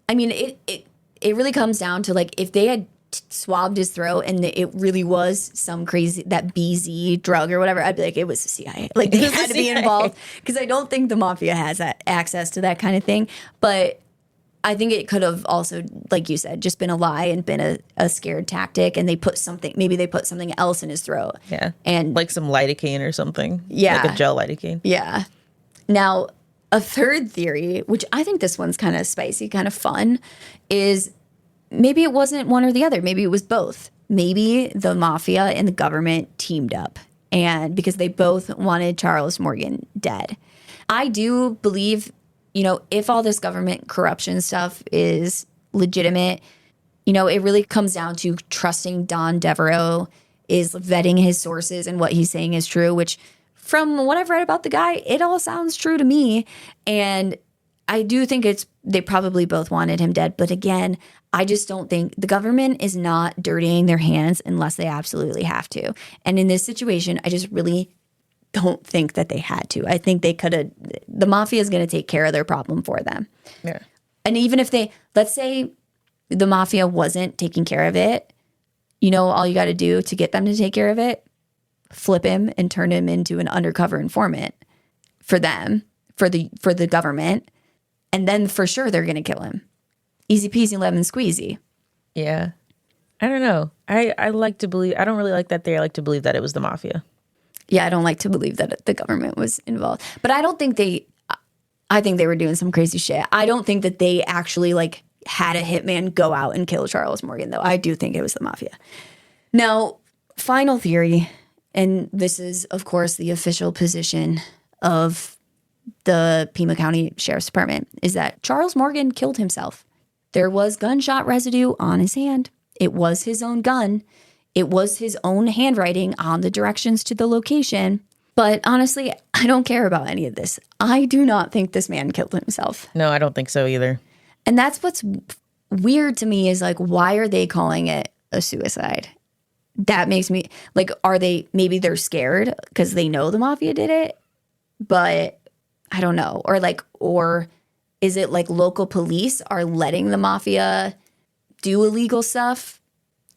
I mean, it really comes down to, like, if they had swabbed his throat and it really was some crazy, that BZ drug or whatever, I'd be like, it was the CIA. Like, they had to be involved, because I don't think the mafia has that access to that kind of thing. But I think it could have also, like you said, just been a lie and been a scared tactic, and maybe they put something else in his throat. Yeah. And like some lidocaine or something. Yeah. Like a gel lidocaine. Yeah. Now, a third theory, which I think this one's kind of spicy, kind of fun, is maybe it wasn't one or the other. Maybe it was both. Maybe the mafia and the government teamed up, and because they both wanted Charles Morgan dead. I do believe, if all this government corruption stuff is legitimate, it really comes down to trusting Don Devereaux is vetting his sources and what he's saying is true, which from what I've read about the guy, it all sounds true to me. And I do think they probably both wanted him dead. But again, I just don't think the government is not dirtying their hands unless they absolutely have to. And in this situation, I just really don't think that they had to. I think they could have, the mafia is going to take care of their problem for them. Yeah. And even if let's say the mafia wasn't taking care of it, all you got to do to get them to take care of it, flip him and turn him into an undercover informant for them, for the government. And then for sure they're going to kill him. Easy peasy lemon squeezy. Yeah. I don't know. I like to believe, I don't really like that theory. I like to believe that it was the mafia. Yeah, I don't like to believe that the government was involved. But I think they were doing some crazy shit. I don't think that they actually, like, had a hitman go out and kill Charles Morgan, though. I do think it was the mafia. Now, final theory, and this is, of course, the official position of the Pima County Sheriff's Department, is that Charles Morgan killed himself. There was gunshot residue on his hand. It was his own gun. It was his own handwriting on the directions to the location. But honestly, I don't care about any of this. I do not think this man killed himself. No, I don't think so either. And that's what's weird to me is, like, why are they calling it a suicide? That makes me, like, maybe they're scared because they know the mafia did it, but I don't know. Or is it like local police are letting the mafia do illegal stuff?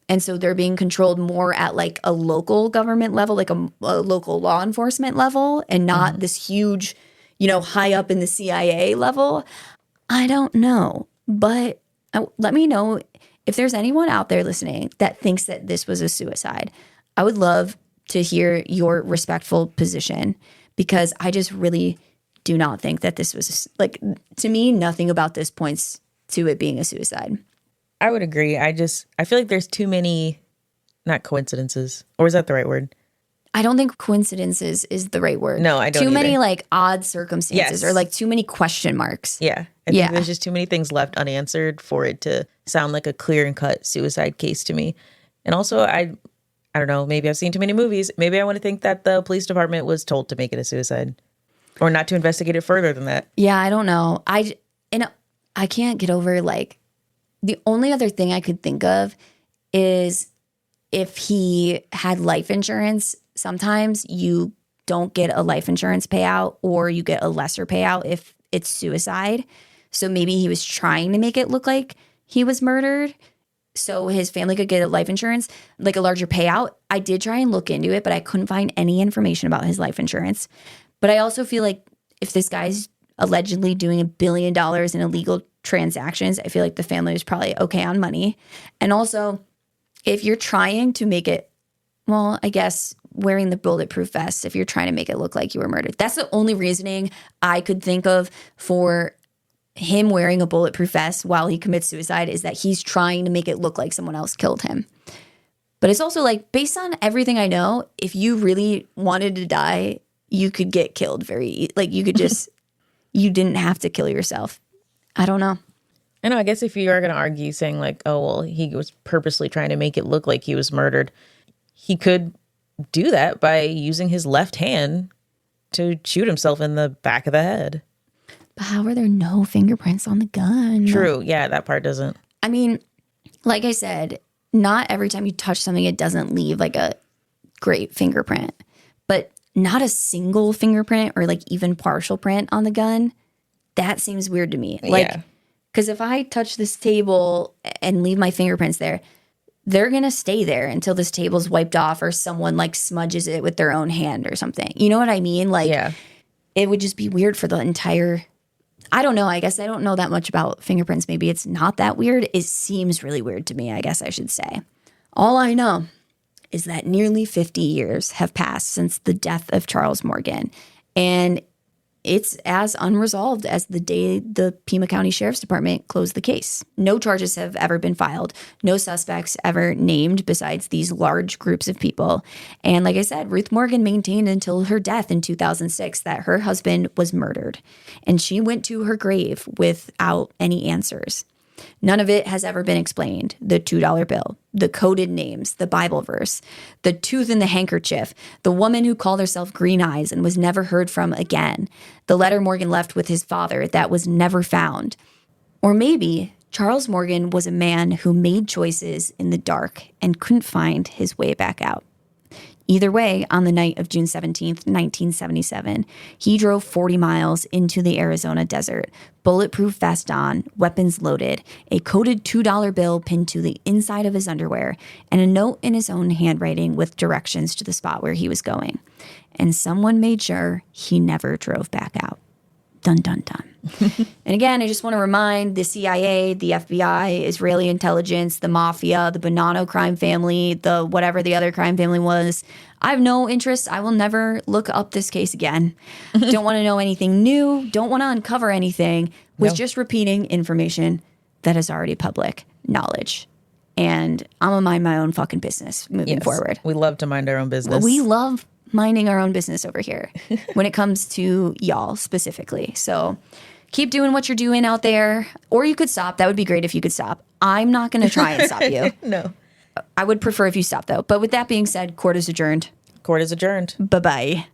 And so they're being controlled more at, like, a local government level, like a local law enforcement level, and not this huge, high up in the CIA level. I don't know. But let me know if there's anyone out there listening that thinks that this was a suicide. I would love to hear your respectful position, because I just really do not think that this was, like, to me, nothing about this points to it being a suicide. I would agree. I feel like there's too many, not coincidences, or is that the right word? I don't think coincidences is the right word. No, I don't Too either. many, like, odd circumstances, Yes. or, like, too many question marks. Yeah. I think there's just too many things left unanswered for it to sound like a clear and cut suicide case to me. And also, I don't know, maybe I've seen too many movies. Maybe I want to think that the police department was told to make it a suicide. Or not to investigate it further than that. Yeah, I don't know. I can't get over, like, the only other thing I could think of is if he had life insurance. Sometimes you don't get a life insurance payout, or you get a lesser payout if it's suicide. So maybe he was trying to make it look like he was murdered so his family could get a life insurance, like a larger payout. I did try and look into it, but I couldn't find any information about his life insurance. But I also feel like if this guy's allegedly doing $1 billion in illegal transactions, I feel like the family was probably okay on money. And also, if you're trying to make it, well, I guess wearing the bulletproof vest, if you're trying to make it look like you were murdered, that's the only reasoning I could think of for him wearing a bulletproof vest while he commits suicide, is that he's trying to make it look like someone else killed him. But it's also like, based on everything I know, if you really wanted to die, you could get killed like you could just, you didn't have to kill yourself. I don't know. I know, I guess if you are going to argue saying like, oh, well, he was purposely trying to make it look like he was murdered, he could do that by using his left hand to shoot himself in the back of the head. But how are there no fingerprints on the gun? True. Yeah, that part doesn't. I mean, like I said, not every time you touch something, it doesn't leave like a great fingerprint. But not a single fingerprint or like even partial print on the gun, that seems weird to me. Like, because if I touch this table and leave my fingerprints there, they're going to stay there until this table's wiped off or someone like smudges it with their own hand or something. You know what I mean? Like, it would just be weird for the entire... I don't know. I guess I don't know that much about fingerprints. Maybe it's not that weird. It seems really weird to me, I guess I should say. All I know is that nearly 50 years have passed since the death of Charles Morgan. And it's as unresolved as the day the Pima County Sheriff's Department closed the case. No charges have ever been filed. No suspects ever named besides these large groups of people. And like I said, Ruth Morgan maintained until her death in 2006 that her husband was murdered. And she went to her grave without any answers. None of it has ever been explained. The $2 bill, the coded names, the Bible verse, the tooth in the handkerchief, the woman who called herself Green Eyes and was never heard from again, the letter Morgan left with his father that was never found. Or maybe Charles Morgan was a man who made choices in the dark and couldn't find his way back out. Either way, on the night of June 17th, 1977, he drove 40 miles into the Arizona desert, bulletproof vest on, weapons loaded, a coded $2 bill pinned to the inside of his underwear, and a note in his own handwriting with directions to the spot where he was going. And someone made sure he never drove back out. Dun, dun, dun. And again, I just want to remind the CIA, the FBI, Israeli intelligence, the mafia, the Bonanno crime family, the whatever the other crime family was. I have no interest. I will never look up this case again. Don't want to know anything new. Don't want to uncover anything. Was just repeating information that is already public knowledge. And I'm going to mind my own fucking business moving forward. We love to mind our own business. We love minding our own business over here when it comes to y'all specifically. So keep doing what you're doing out there. Or you could stop. That would be great if you could stop. I'm not going to try and stop you. No. I would prefer if you stop, though. But with that being said, court is adjourned. Court is adjourned. Bye-bye.